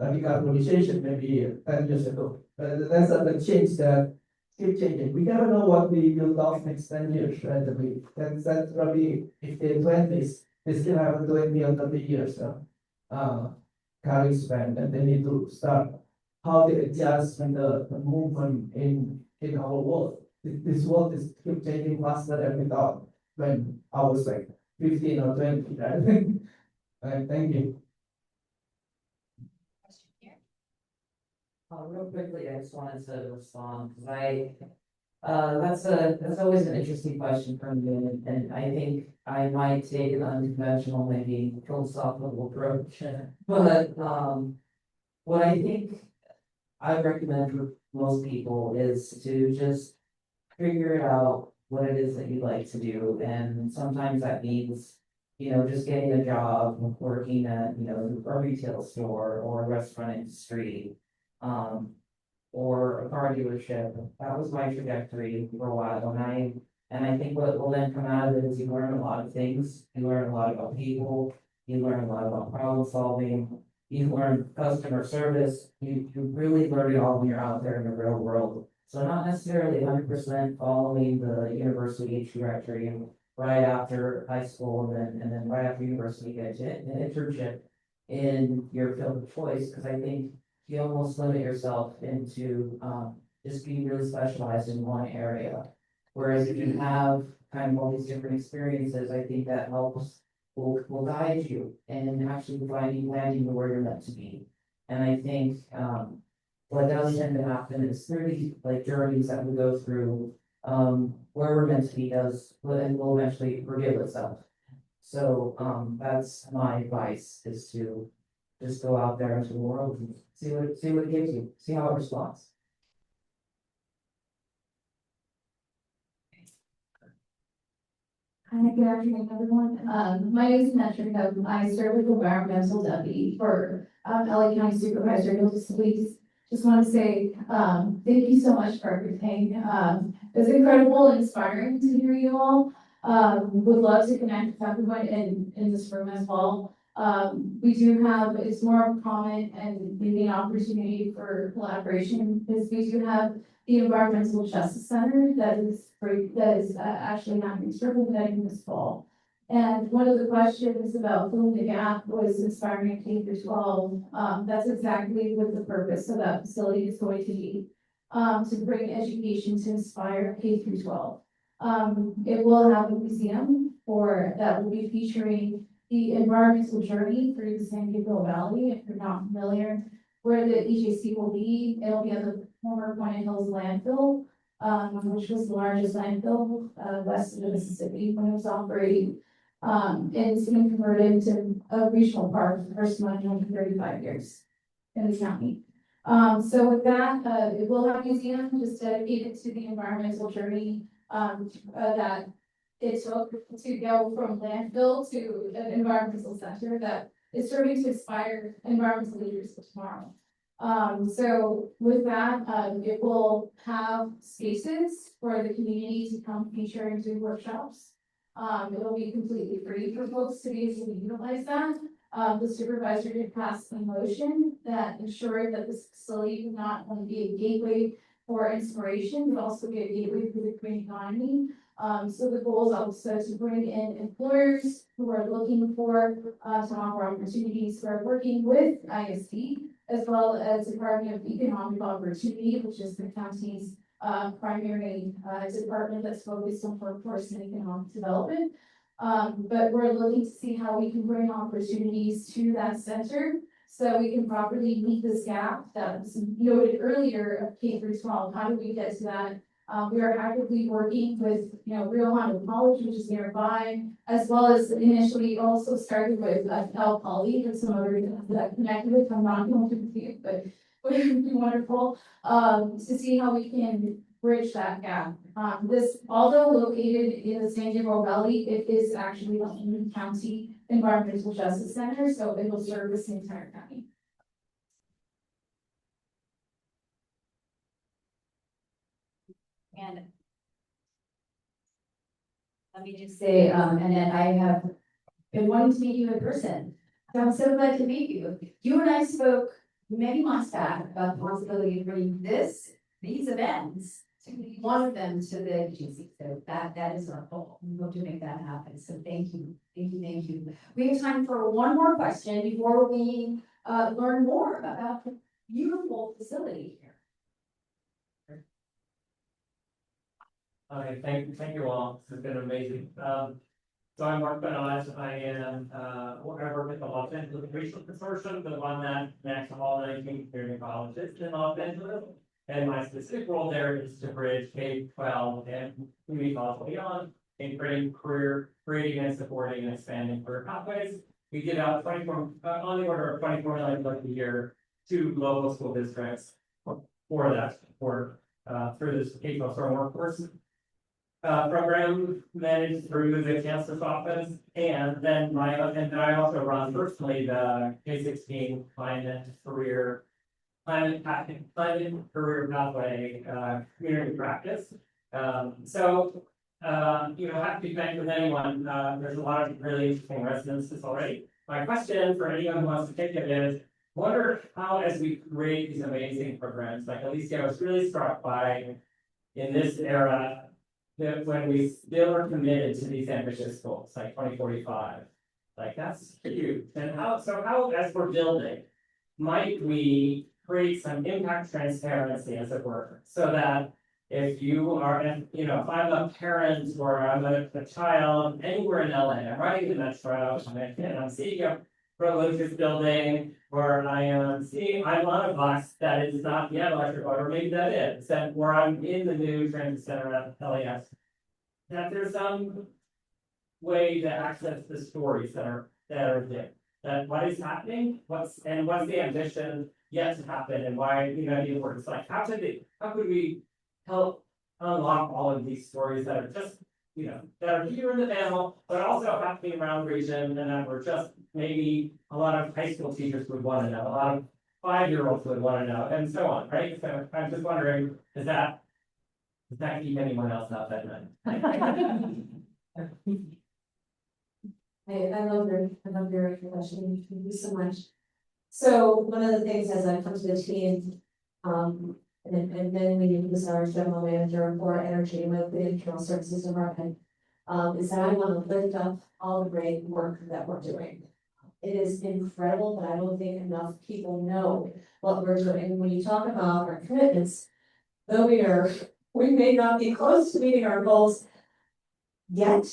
decarbonization maybe 10 years ago. That's a change that keep changing. We never know what we will talk next 10 years, right? That's probably if they're 20s, they still have 20 or 30 years. Career span, and they need to start how they adjust with the movement in our world. This world is keep changing faster than we thought when I was like 15 or 20, right? Thank you. Real quickly, I just wanted to respond, because that's always an interesting question for me, and I think I might take an unconventional, maybe philosophical approach. But, what I think I recommend for most people is to just figure out what it is that you like to do, and sometimes that means, just getting a job, working at, a retail store or a restaurant industry. Or a car dealership. That was my trajectory for a while, and And I think what will then come out of it is you learn a lot of things, you learn a lot about people, you learn a lot about problem solving, you learn customer service, you really learn it all when you're out there in the real world. So not necessarily 100% following the university trajectory and right after high school and then right after university, get an internship in your field of choice, because I think you almost limit yourself into, just being really specialized in one area. Whereas if you have kind of all these different experiences, I think that helps, will guide you and actually landing where you're meant to be. And I think, what does tend to happen is through these like journeys that we go through, where we're meant to be will eventually reveal itself. So, that's my advice, is to just go out there into the world and see what it gives you, see how it responds. Hi, good afternoon, everyone. My name is Patrick. I serve as environmental deputy for LA County Supervisor of Facilities. Just want to say thank you so much for everything. It was incredible and inspiring to hear you all. Would love to connect with everyone in this room as well. We do have, it's more of a comment and maybe an opportunity for collaboration, because we do have the Environmental Justice Center that is actually happening circling this fall. And one of the questions about filling the gap was inspiring K through 12. That's exactly what the purpose of that facility is going to be, to bring education to inspire K through 12. It will have a museum that will be featuring the environmental journey through the San Gabriel Valley. If you're not familiar, where the EJC will be, it'll be at the former Point Hills landfill, which was the largest landfill west of the Mississippi when it was operating. And it's been converted into a regional park for the first time in 35 years in the county. So with that, it will have a museum just dedicated to the environmental journey that it took to go from landfill to an environmental center that is serving to inspire environmental leaders for tomorrow. So with that, it will have spaces for the community to come feature and do workshops. It'll be completely free for folks to be able to utilize that. The supervisor did pass a motion that ensured that this facility would not only be a gateway for inspiration, but also be a gateway for the green economy. So the goal is also to bring in employers who are looking for to offer opportunities, who are working with ISD, as well as Department of Economic Opportunity, which is the county's primary department that's focused on workforce and economic development. But we're looking to see how we can bring opportunities to that center so we can properly meet this gap that was noted earlier of K through 12. How do we get to that? We are actively working with, Rio Hondo College, which is nearby, as well as initially also started with Cal Poly and some other that connected with. I'm not going to see it, but would be wonderful to see how we can bridge that gap. This, although located in the San Gabriel Valley, it is actually the Union County Environmental Justice Center, so it will service the entire county. And let me just say, Annette, I have been wanting to meet you in person. So I'm so glad to meet you. You and I spoke many months back about the possibility of bringing these events, to be one of them to the agency. So that is our goal. We hope to make that happen. So thank you. Thank you. Thank you. We have time for one more question before we learn more about the beautiful facility here. Okay, thank you all. It's been amazing. So I'm Mark Benoit. I am, I work with the Los Angeles Racial Consortium, the one that connects all 19 community colleges in Los Angeles. And my specific role there is to bridge K-12 and community college beyond in creating and supporting and expanding career pathways. We give out 24, on the order of 24 million a year to local school districts for that support through this K-12 Storm Workforce program managed through the Chancellor's Office, and then I also run personally the K-16 climate career pathway community practice. So have to connect with anyone, there's a lot of really interesting residences already. My question for anyone who wants to take it is, wonder how as we create these amazing programs, like Alicia was really struck by in this era, that when we still are committed to these ambitious goals, like 2045, like that's huge. And how, as we're building, might we create some impact transparency as it were, so that if you are, if I'm a parent or I'm a child anywhere in LA, I'm riding the metro, and I'm seeing a religious building, or I'm on a bus that is not yet electrified, or maybe that is, and where I'm in the new transit center at LAX, that there's some way to access the stories that are there. That what is happening, what's the ambition yet to happen, and why, the work. It's like, how could we help unlock all of these stories that are just, that are here in the panel, but also happening around the region, and that we're just, maybe a lot of high school teachers would want to know, a lot of 5-year-olds would want to know, and so on, right? So I'm just wondering, does that keep anyone else up at night? I love your question, thank you so much. So one of the things as I come to the team, and then we use our general manager for energy with the internal services department, is that I want to lift up all the great work that we're doing. It is incredible, but I don't think enough people know what we're doing. When you talk about our commitments, though we may not be close to meeting our goals yet,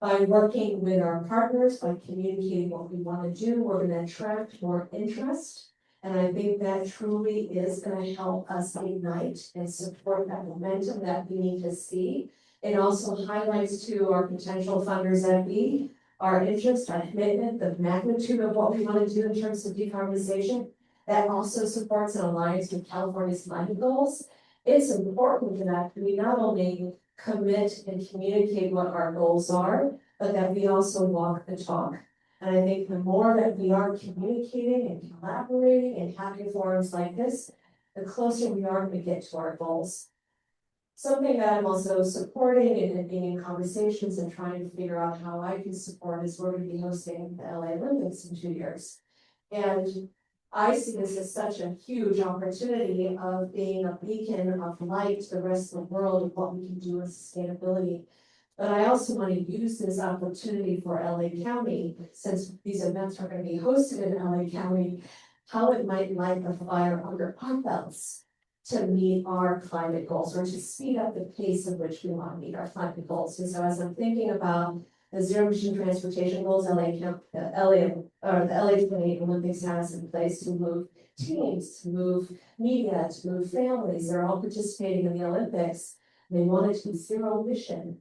by working with our partners, by communicating what we want to do, we're going to attract more interest. And I think that truly is going to help us ignite and support that momentum that we need to see. It also highlights to our potential funders that our interest, our commitment, the magnitude of what we want to do in terms of decarbonization. That also supports and aligns with California's climate goals. It's important that we not only commit and communicate what our goals are, but that we also walk the talk. And I think the more that we are communicating and collaborating and having forums like this, the closer we are to get to our goals. Something that I'm also supporting and being in conversations and trying to figure out how I can support is we're going to be hosting the LA Olympics in 2 years. And I see this as such a huge opportunity of being a beacon of light to the rest of the world of what we can do with sustainability. But I also want to use this opportunity for LA County, since these events are going to be hosted in LA County, how it might light a fire under our belts to meet our climate goals, or to speed up the pace at which we want to meet our climate goals. And so as I'm thinking about the zero emission transportation goals the LA 28 Olympics has in place to move teams, to move media, to move families, they're all participating in the Olympics. They want it to be zero emission.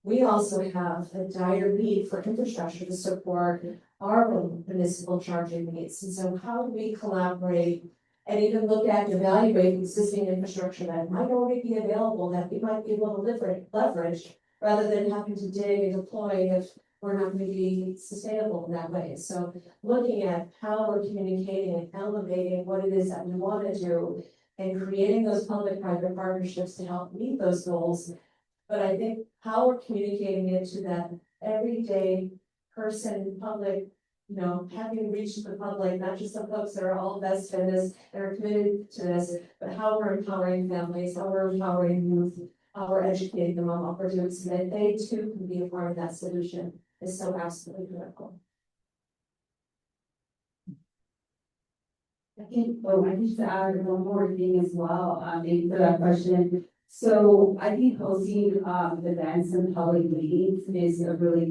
We also have a dire need for infrastructure to support our own municipal charging needs. And so how do we collaborate and even look at and evaluate existing infrastructure that might already be available that we might be able to leverage rather than having to dig and deploy if we're not going to be sustainable in that way. So looking at how we're communicating and elevating what it is that we want to do and creating those public-private partnerships to help meet those goals. But I think how we're communicating it to that everyday person, public, having reached the public, not just the folks that are all vested in this and are committed to this, but how we're empowering families, how we're empowering youth, how we're educating them on what we're doing so that they too can be a part of that solution is so absolutely critical. I can just add one more thing as well, thank you for that question. So I think hosting events and public meetings is that's a really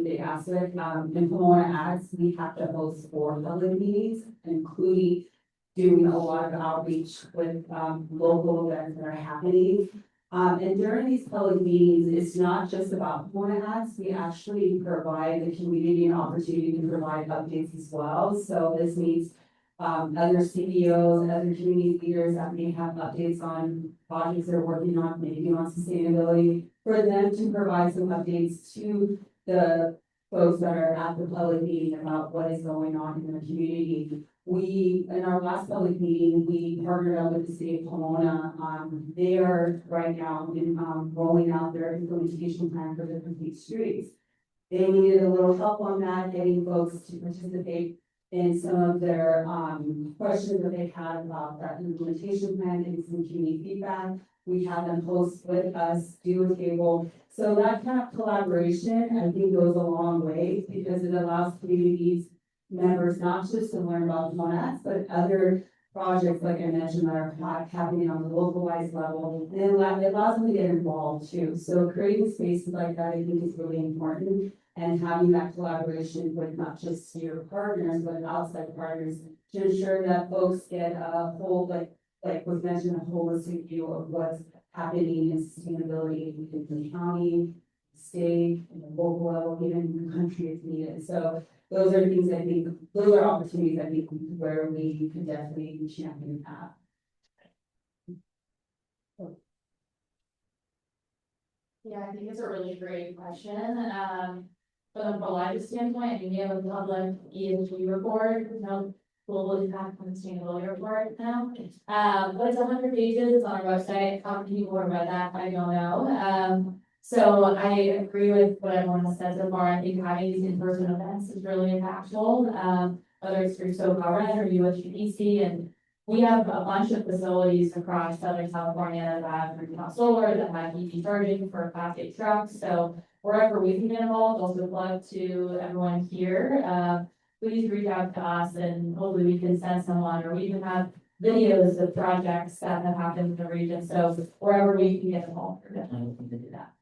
big aspect. In Pomona Ads, we have to host 4 public meetings, including doing a lot of outreach with local events that are happening. And during these public meetings, it's not just about Pomona Ads, we actually provide the community an opportunity to provide updates as well. So this means other CEOs, other community leaders that may have updates on projects they're working on, maybe on sustainability, for them to provide some updates to the folks that are at the public meeting about what is going on in their community. We, in our last public meeting, we partnered up with the city of Pomona. They are right now in, rolling out their implementation plan for the complete streets. They needed a little help on that, getting folks to participate in some of their, questions that they had about that implementation plan, and some community feedback. We had them host with us, do a table. So that kind of collaboration, I think, goes a long way, because it allows communities members not just to learn about Monas, but other projects, like I mentioned, that are happening on the localized level. And it allows them to get involved too. So creating spaces like that, I think, is really important. And having that collaboration with not just your partners, but outside partners, to ensure that folks get a whole, like was mentioned, a holistic view of what's happening in sustainability in the county, state, and the local level, even in the country if needed. So those are things I think, those are opportunities I think where we can definitely champion that. Yeah, I think it's a really great question. From a pro-life standpoint, I mean, we have a public ESG report, global impact and sustainability report now. But it's 100 pages, it's on our website. How many people have read that? I don't know. So I agree with what everyone has said so far. I think having these in-person events is really impactful. Whether it's through SoCalRed or USGBC, and we have a bunch of facilities across Southern California that have rooftop solar, that have EV charging for Class 8 trucks. So wherever we can get involved, also plug to everyone here. Please reach out to us, and hopefully we can send someone, or we even have videos of projects that have happened in the region. So wherever we can get involved, we're definitely looking to do that.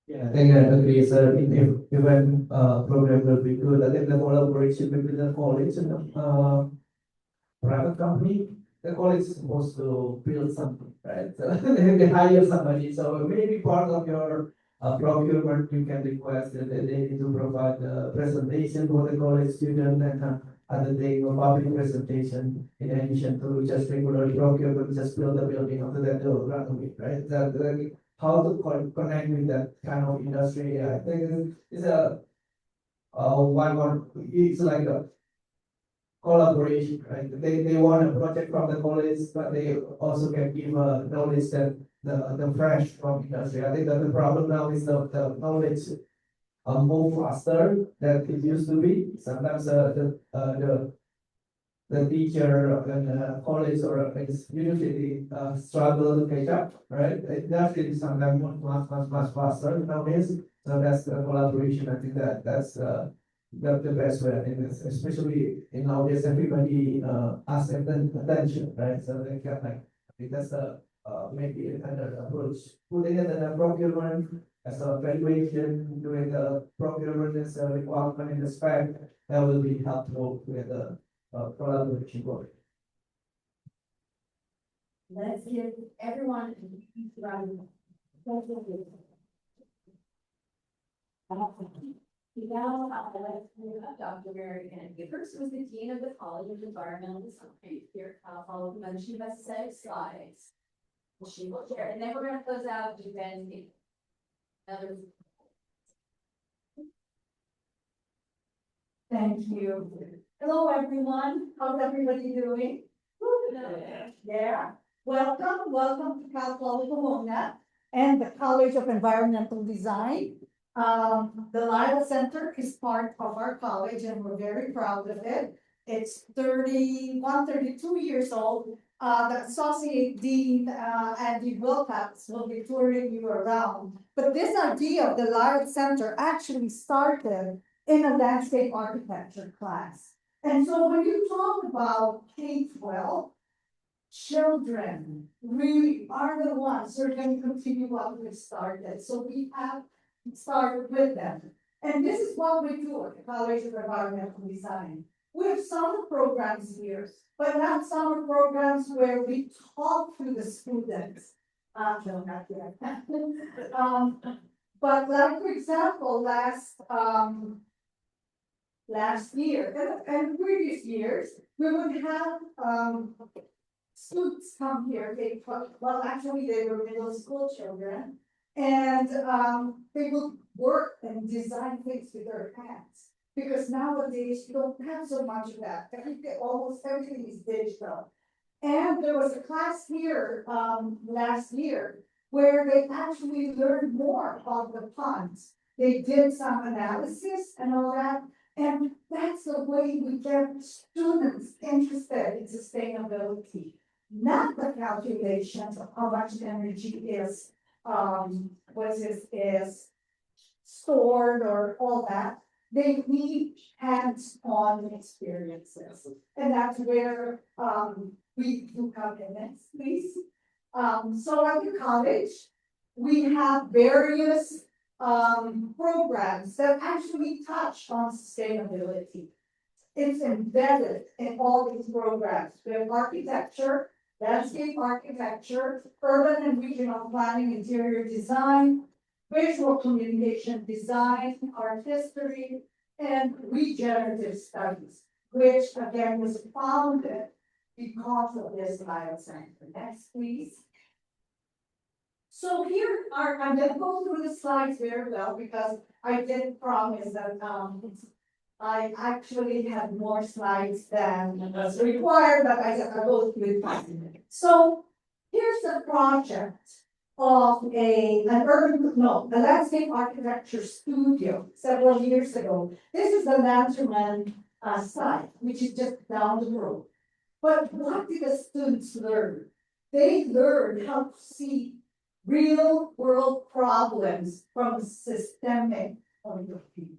Yeah, I think I agree, sir. If event program will be good, I think the collaboration between the college and the private company, the college is supposed to build something, right? So they hire somebody, so maybe part of your procurement, you can request that they need to provide a presentation for the college student, and other thing, a public presentation in addition to just regular procurement, just build the building after that they'll run away, right? That how to connect with that kind of industry, I think it's a it's like a collaboration, right? They want a project from the college, but they also can give knowledge that the fresh from industry. I think that the problem now is the knowledge move faster than it used to be. Sometimes the teacher and college or university struggle to catch up, right? It definitely sometimes much faster nowadays. So that's the collaboration. I think that's the best way. I think that's, especially in nowadays, everybody asks attention, right? So they can like, I think that's maybe another approach. Putting it in a procurement as a valuation, doing the procurement as a requirement in the spec, that will be helpful with the collaboration work. Let's give everyone a round of applause. Now, let's move up Dr. Mary Ann Gibbers, who is the Dean of the College of Environmental Design here at Cal Poly. She has 6 slides. She will share, and then we're going to close out with another. Thank you. Hello, everyone. How's everybody doing? Yeah. Welcome to Cal Poly Pomona and the College of Environmental Design. The Lyle Center is part of our college, and we're very proud of it. It's 32 years old. The associate dean, Andy Wilcox, will be touring you around. But this idea of the Lyle Center actually started in a landscape architecture class. And so when you talk about K-12, children really are the ones who are going to continue what we started. So we have started with them. And this is what we do at the College of Environmental Design. We have summer programs here, but not summer programs where we talk to the students. No, not yet. But like, for example, last year and previous years, we would have students come here. Actually, they were middle school children, and they would work and design things with their hands. Because nowadays, you don't have so much of that, almost everything is digital. And there was a class here, last year, where they actually learned more about the ponds. They did some analysis and all that, and that's the way we get students interested in sustainability. Not the calculations of how much energy is, is stored or all that. They need hands-on experiences. And that's where, we do come in next, please. So at the college, we have various, programs that actually touch on sustainability. It's embedded in all these programs. We have architecture, landscape architecture, urban and regional planning, interior design, visual communication design, art history, and regenerative studies, which again was founded because of this biocenter. Next, please. So here are, I'm gonna go through the slides very well because I did promise that, I actually had more slides than was required, but I'll go through it fast. So here's the project of a landscape architecture studio several years ago. This is the Lanterman site, which is just down the road. But what did the students learn? They learned how to see real world problems from a systemic point of view.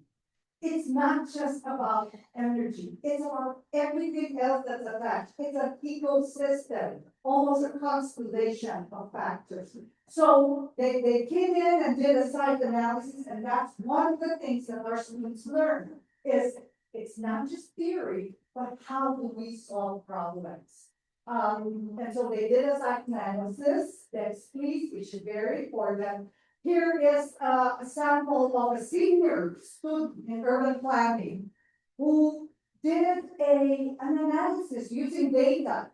It's not just about energy, it's about everything else that's attached. It's an ecosystem, almost a constellation of factors. So they came in and did a site analysis, and that's one of the things that our students learn is it's not just theory, but how do we solve problems? And so they did a site analysis. Next, please, which is very important. Here is a sample of a senior student in urban planning who did an analysis using data.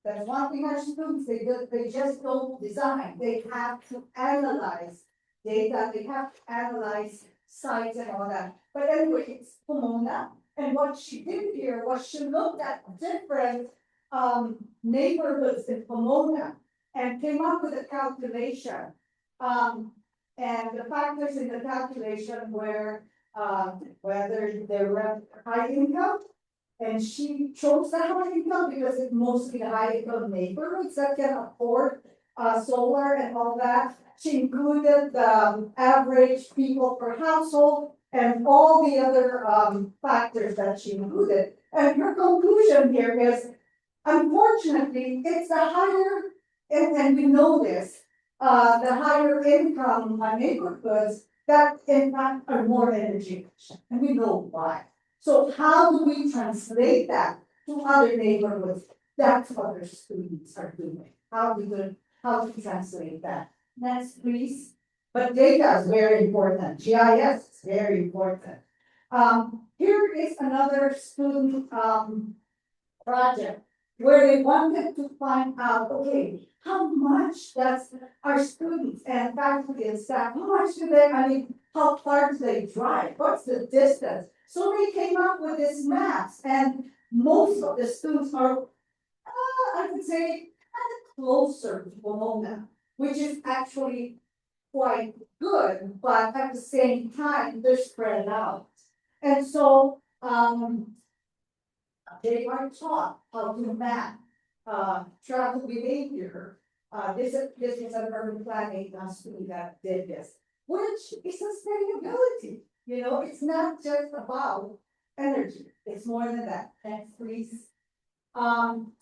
That's one thing our students, they just don't design. They have to analyze data, they have to analyze sites and all that. But anyway, it's Pomona. And what she did here was she looked at different neighborhoods in Pomona and came up with a calculation. And the factors in the calculation were whether they were high income, and she chose the high income because it's mostly high income neighborhoods that can afford solar and all that. She included the average people per household and all the other factors that she included. And her conclusion here is, unfortunately, it's the higher, and we know this, the higher income neighborhoods that in fact are more energy efficient, and we know why. So how do we translate that to other neighborhoods? That's what our students are doing. How to translate that? Next, please. But data is very important. GIS is very important. Here is another student project where they wanted to find out, okay, how much does our students and faculty and staff, how much do they, how far do they drive? What's the distance? So they came up with this maps, and most of the students are, I would say, kind of closer to Pomona, which is actually quite good, but at the same time, they're spread out. And so, they are taught how to map travel behavior. This is an urban planning student that did this, which is sustainability. You know, it's not just about energy, it's more than that. Next, please. I'm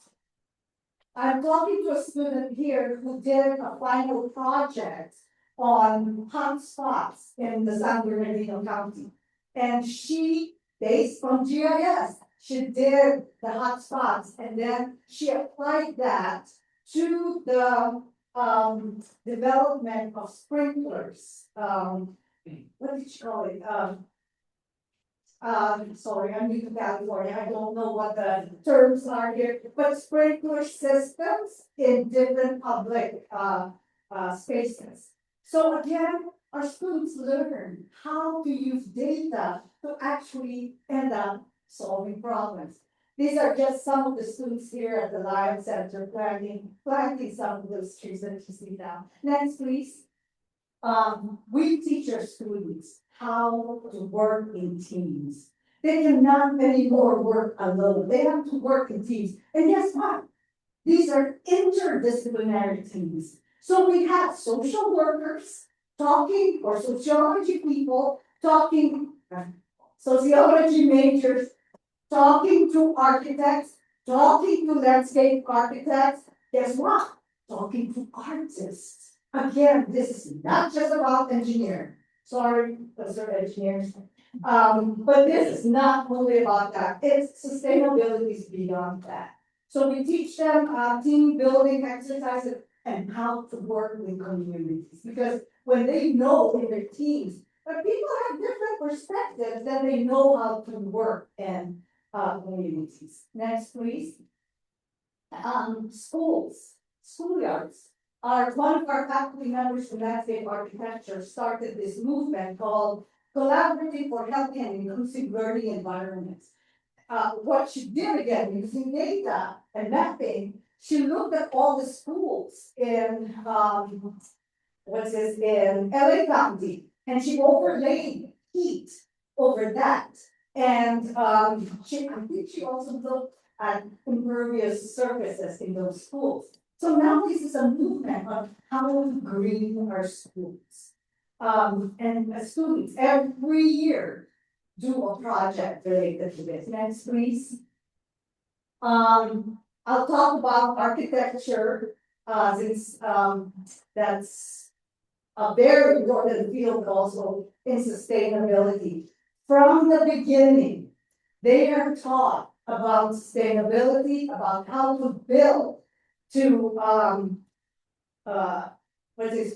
talking to a student here who did a final project on hot spots in the San Bernardino County. And she, based on GIS, she did the hot spots, and then she applied that to the development of sprinklers. What did she call it? Sorry, I'm new to California. I don't know what the terms are here, but sprinkler systems in different public spaces. So again, our students learn how to use data to actually end up solving problems. These are just some of the students here at the Lion Center planting some of those trees that you see now. Next, please. We teach our students how to work in teams. They cannot anymore work alone. They have to work in teams. And guess what? These are interdisciplinary teams. So we have social workers talking, or sociology people talking, sociology majors talking to architects, talking to landscape architects. Guess what? Talking to artists. Again, this is not just about engineering. Sorry, those are engineers. But this is not only about that. It's sustainability is beyond that. So we teach them team building exercises and how to work with communities. Because when they know in their teams, but people have different perspectives, then they know how to work in communities. Next, please. Schoolyards. One of our faculty members in landscape architecture started this movement called Collaborative for Healthy and Inclusive Learning Environments. What she did again, using data and mapping, she looked at all the schools in in LA County, and she overlaid heat over that. And I think she also looked at impervious surfaces in those schools. So now this is a movement of how to green our schools. And students every year do a project related to this. Next, please. I'll talk about architecture, since that's a very important field also in sustainability. From the beginning, they are taught about sustainability, about how to build, to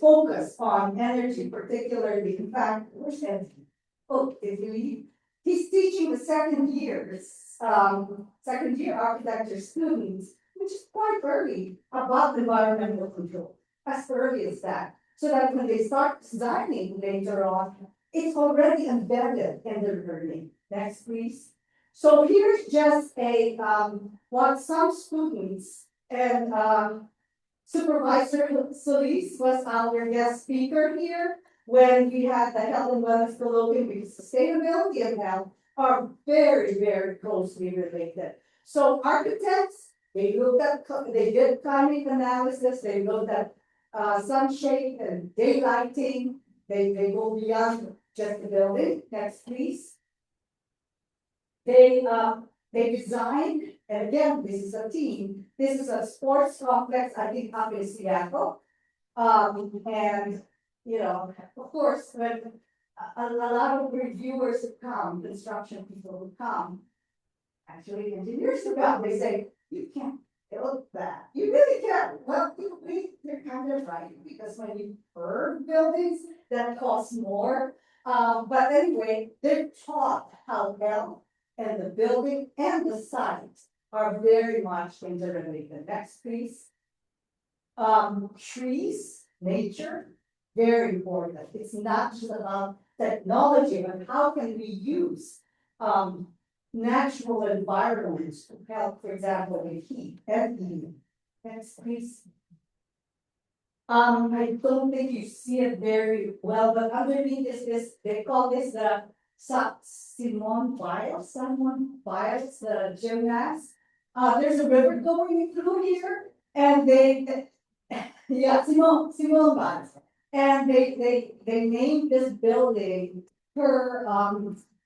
focus on energy, particularly. In fact, where's Anthony? Oh, did he leave? He's teaching the second year architecture students, which is quite early, about environmental control, as early as that. So that when they start designing later on, it's already embedded in their learning. Next, please. So here's just a what some students and Supervisor Solis was our guest speaker here when we had the health and wellness colloquium, because sustainability and health are very, very closely related. So architects, they did climate analysis, they looked at sun shade and daylighting, they go beyond just the building. Next, please. They designed, and again, this is a team, this is a sports complex, I think up in Seattle. And, you know, of course, when a lot of reviewers who come, construction people who come, actually engineers who come, they say, you can't build that. You really can't. Well, they're kind of right, because when you burn buildings, that costs more. But anyway, they're taught how health and the building and the site are very much interrelated. Next, please. Trees, nature, very important. It's not just about technology, but how can we use natural environments to help, for example, with heat and heating. Next, please. I don't think you see it very well, but underneath is this, they call this the Simone Biles, the gymnast. There's a river going through here, and Simone Biles. And they named this building her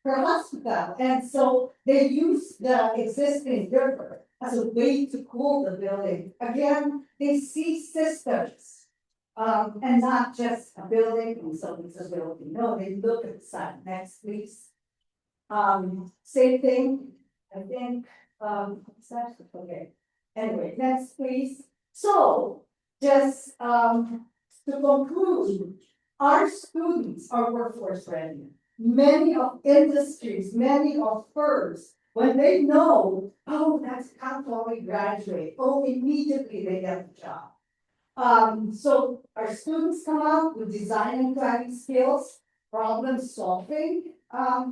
hospital. And so they use the existing river as a way to cool the building. Again, they see systems. And not just a building, and so it's a building. No, they look at the site. Next, please. Same thing, I think, okay. Anyway, next, please. So, just to conclude, our students are workforce ready. Many of industries, many of firms, when they know, oh, that's how we graduate, oh, immediately they get the job. So our students come out with design and planning skills, problem solving,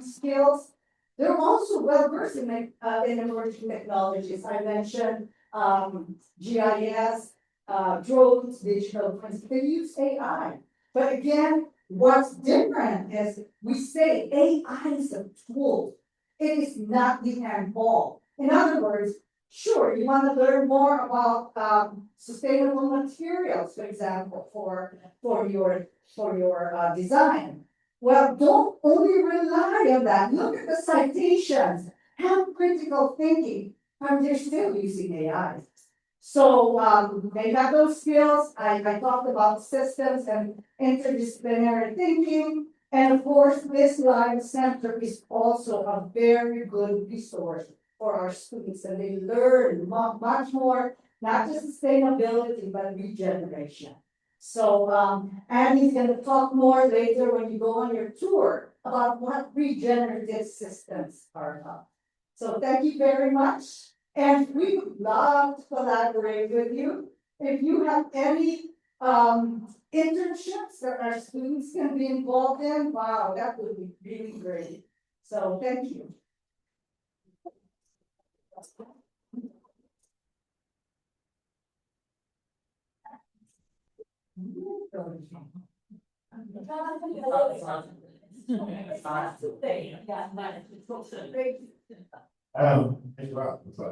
skills. They're also well versed in emerging technologies. I mentioned, GIS, drones, digital twins, they use AI. But again, what's different is we say AI is a tool. It is not the end all. In other words, sure, you want to learn more about sustainable materials, for example, for your design. Well, don't only rely on that. Look at the citations. Have critical thinking. And they're still using AI. So they have those skills. I talked about systems and interdisciplinary thinking. And of course, this live center is also a very good resource for our students, and they learn much more, not just sustainability, but regeneration. So, Annie's gonna talk more later when you go on your tour about what regenerative systems are about. So thank you very much, and we would love to collaborate with you. If you have any internships that our students can be involved in, wow, that would be really great. So thank you. I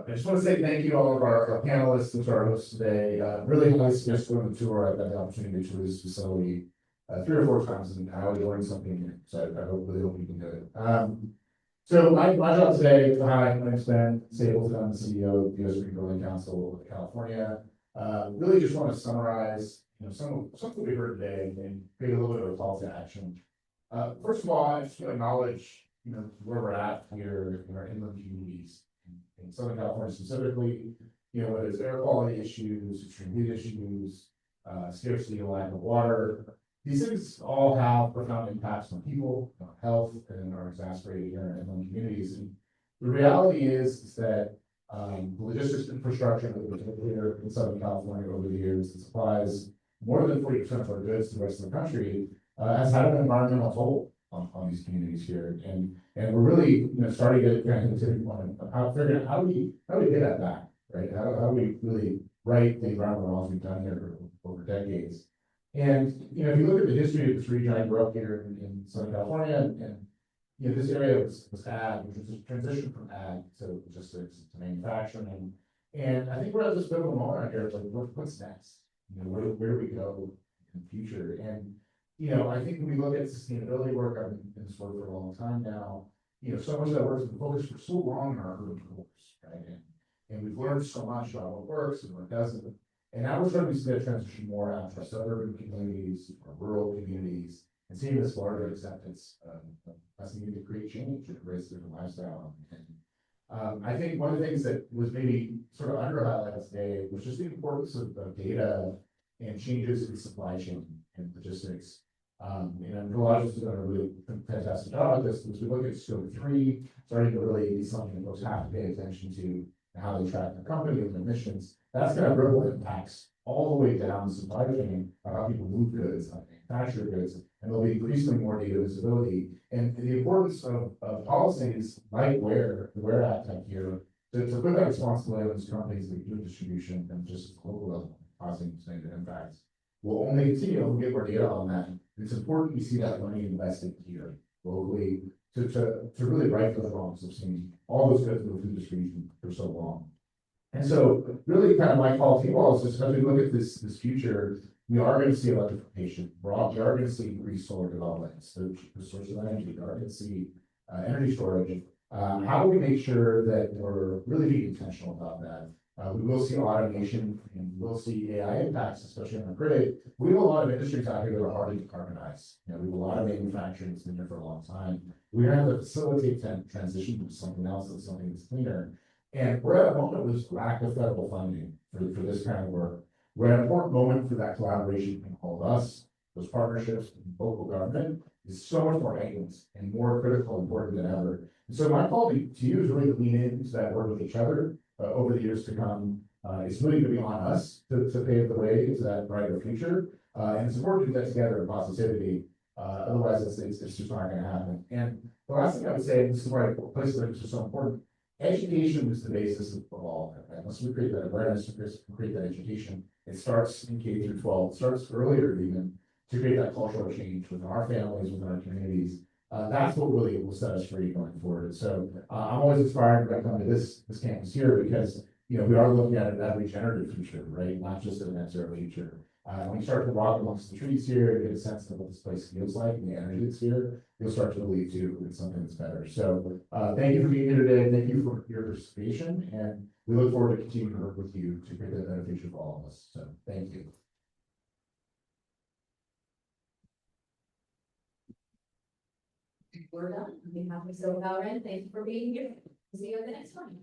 just want to say thank you to all of our panelists and to our hosts today. Really nice just doing the tour. I've had the opportunity to tour this facility 3 or 4 times, and I always learned something new. So I really hope you can do it. So my job today, hi, my name's Ben Stapleton. I'm the CEO of the U.S. Green Building Council of California. Really just want to summarize, something we heard today and create a little bit of a call to action. First of all, I just want to acknowledge, where we're at here in our inland communities in Southern California specifically, whether it's air quality issues, extreme heat issues, scarcity and lack of water. These things all have profound impacts on people, on health, and are exacerbated here in our inland communities. And the reality is that the logistics infrastructure that we've built here in Southern California over the years that supplies more than 40% of our goods to the rest of the country has had an environmental toll on these communities here, and we're really starting to get to the tipping point of how do we get that back, right? How do we really right the environmental laws we've done here over decades? And if you look at the history of this region, I grew up here in Southern California, and this area was ag, which was a transition from ag to logistics to manufacturing, and I think we're at this pivotal moment here. It's like, what's next? Where do we go in the future? And I think when we look at sustainability work, I've been in this work for a long time now. So much of that work has been focused for so long in our urban cores, right? And we've learned so much about what works and what doesn't. And now we're starting to see that transition more out to suburban communities, or rural communities, and seeing this larger acceptance of us needing to create change and embrace different lifestyle. And I think one of the things that was maybe sort of under highlighted today was just the importance of data and changes in supply chain and logistics. And Prologis has done a really fantastic job at this. As we look at scope 3, starting to really be something that folks have to pay attention to, how they track their company and their emissions. That's going to ripple impacts all the way down the supply chain of how people move goods, how they manufacture goods, and there'll be increasingly more data visibility. And the importance of policies like the WARE Act up here to put that responsibility on those companies that do distribution and just at the local level, causing negative impacts. We'll only continue to get more data on that. It's important we see that money invested here locally to really right the wrongs of seeing all those goods go through this region for so long. And so really kind of my call to you all is just as we look at this future, we are going to see electrification. We are going to see increased solar development, the source of energy. We are going to see energy storage. How do we make sure that we're really being intentional about that? We will see automation and we'll see AI impacts, especially on the grid. We have a lot of industries out here that are hard to decarbonize. We have a lot of manufacturing that's been here for a long time. We're going to have to facilitate transition to something else that's something that's cleaner. And we're at a moment with lack of federal funding for this kind of work. We're at an important moment for that collaboration between all of us, those partnerships, and local government is so much more heightened and more critical and important than ever. And so my call to you is really to lean into that work with each other over the years to come. It's really gonna be on us to pave the way to that brighter future. And it's important to do that together in positivity. Otherwise, it's just not gonna happen. And the last thing I would say, and this is why places like this are so important, education is the basis of all. Right? Unless we create that awareness, create that education, it starts in K through 12, it starts earlier even to create that cultural change within our families, within our communities. That's what really will set us free going forward. So I'm always inspired when I come to this campus here because we are looking at a regenerative future, right? Not just a net zero future. When you start to walk amongst the trees here, get a sense of what this place feels like and the energy that's here, you'll start to believe too it's something that's better. So thank you for being here today. Thank you for your participation, and we look forward to continuing to work with you to create a better future for all of us. So thank you. We're done. On behalf of Soul Power, thank you for being here. See you at the next one.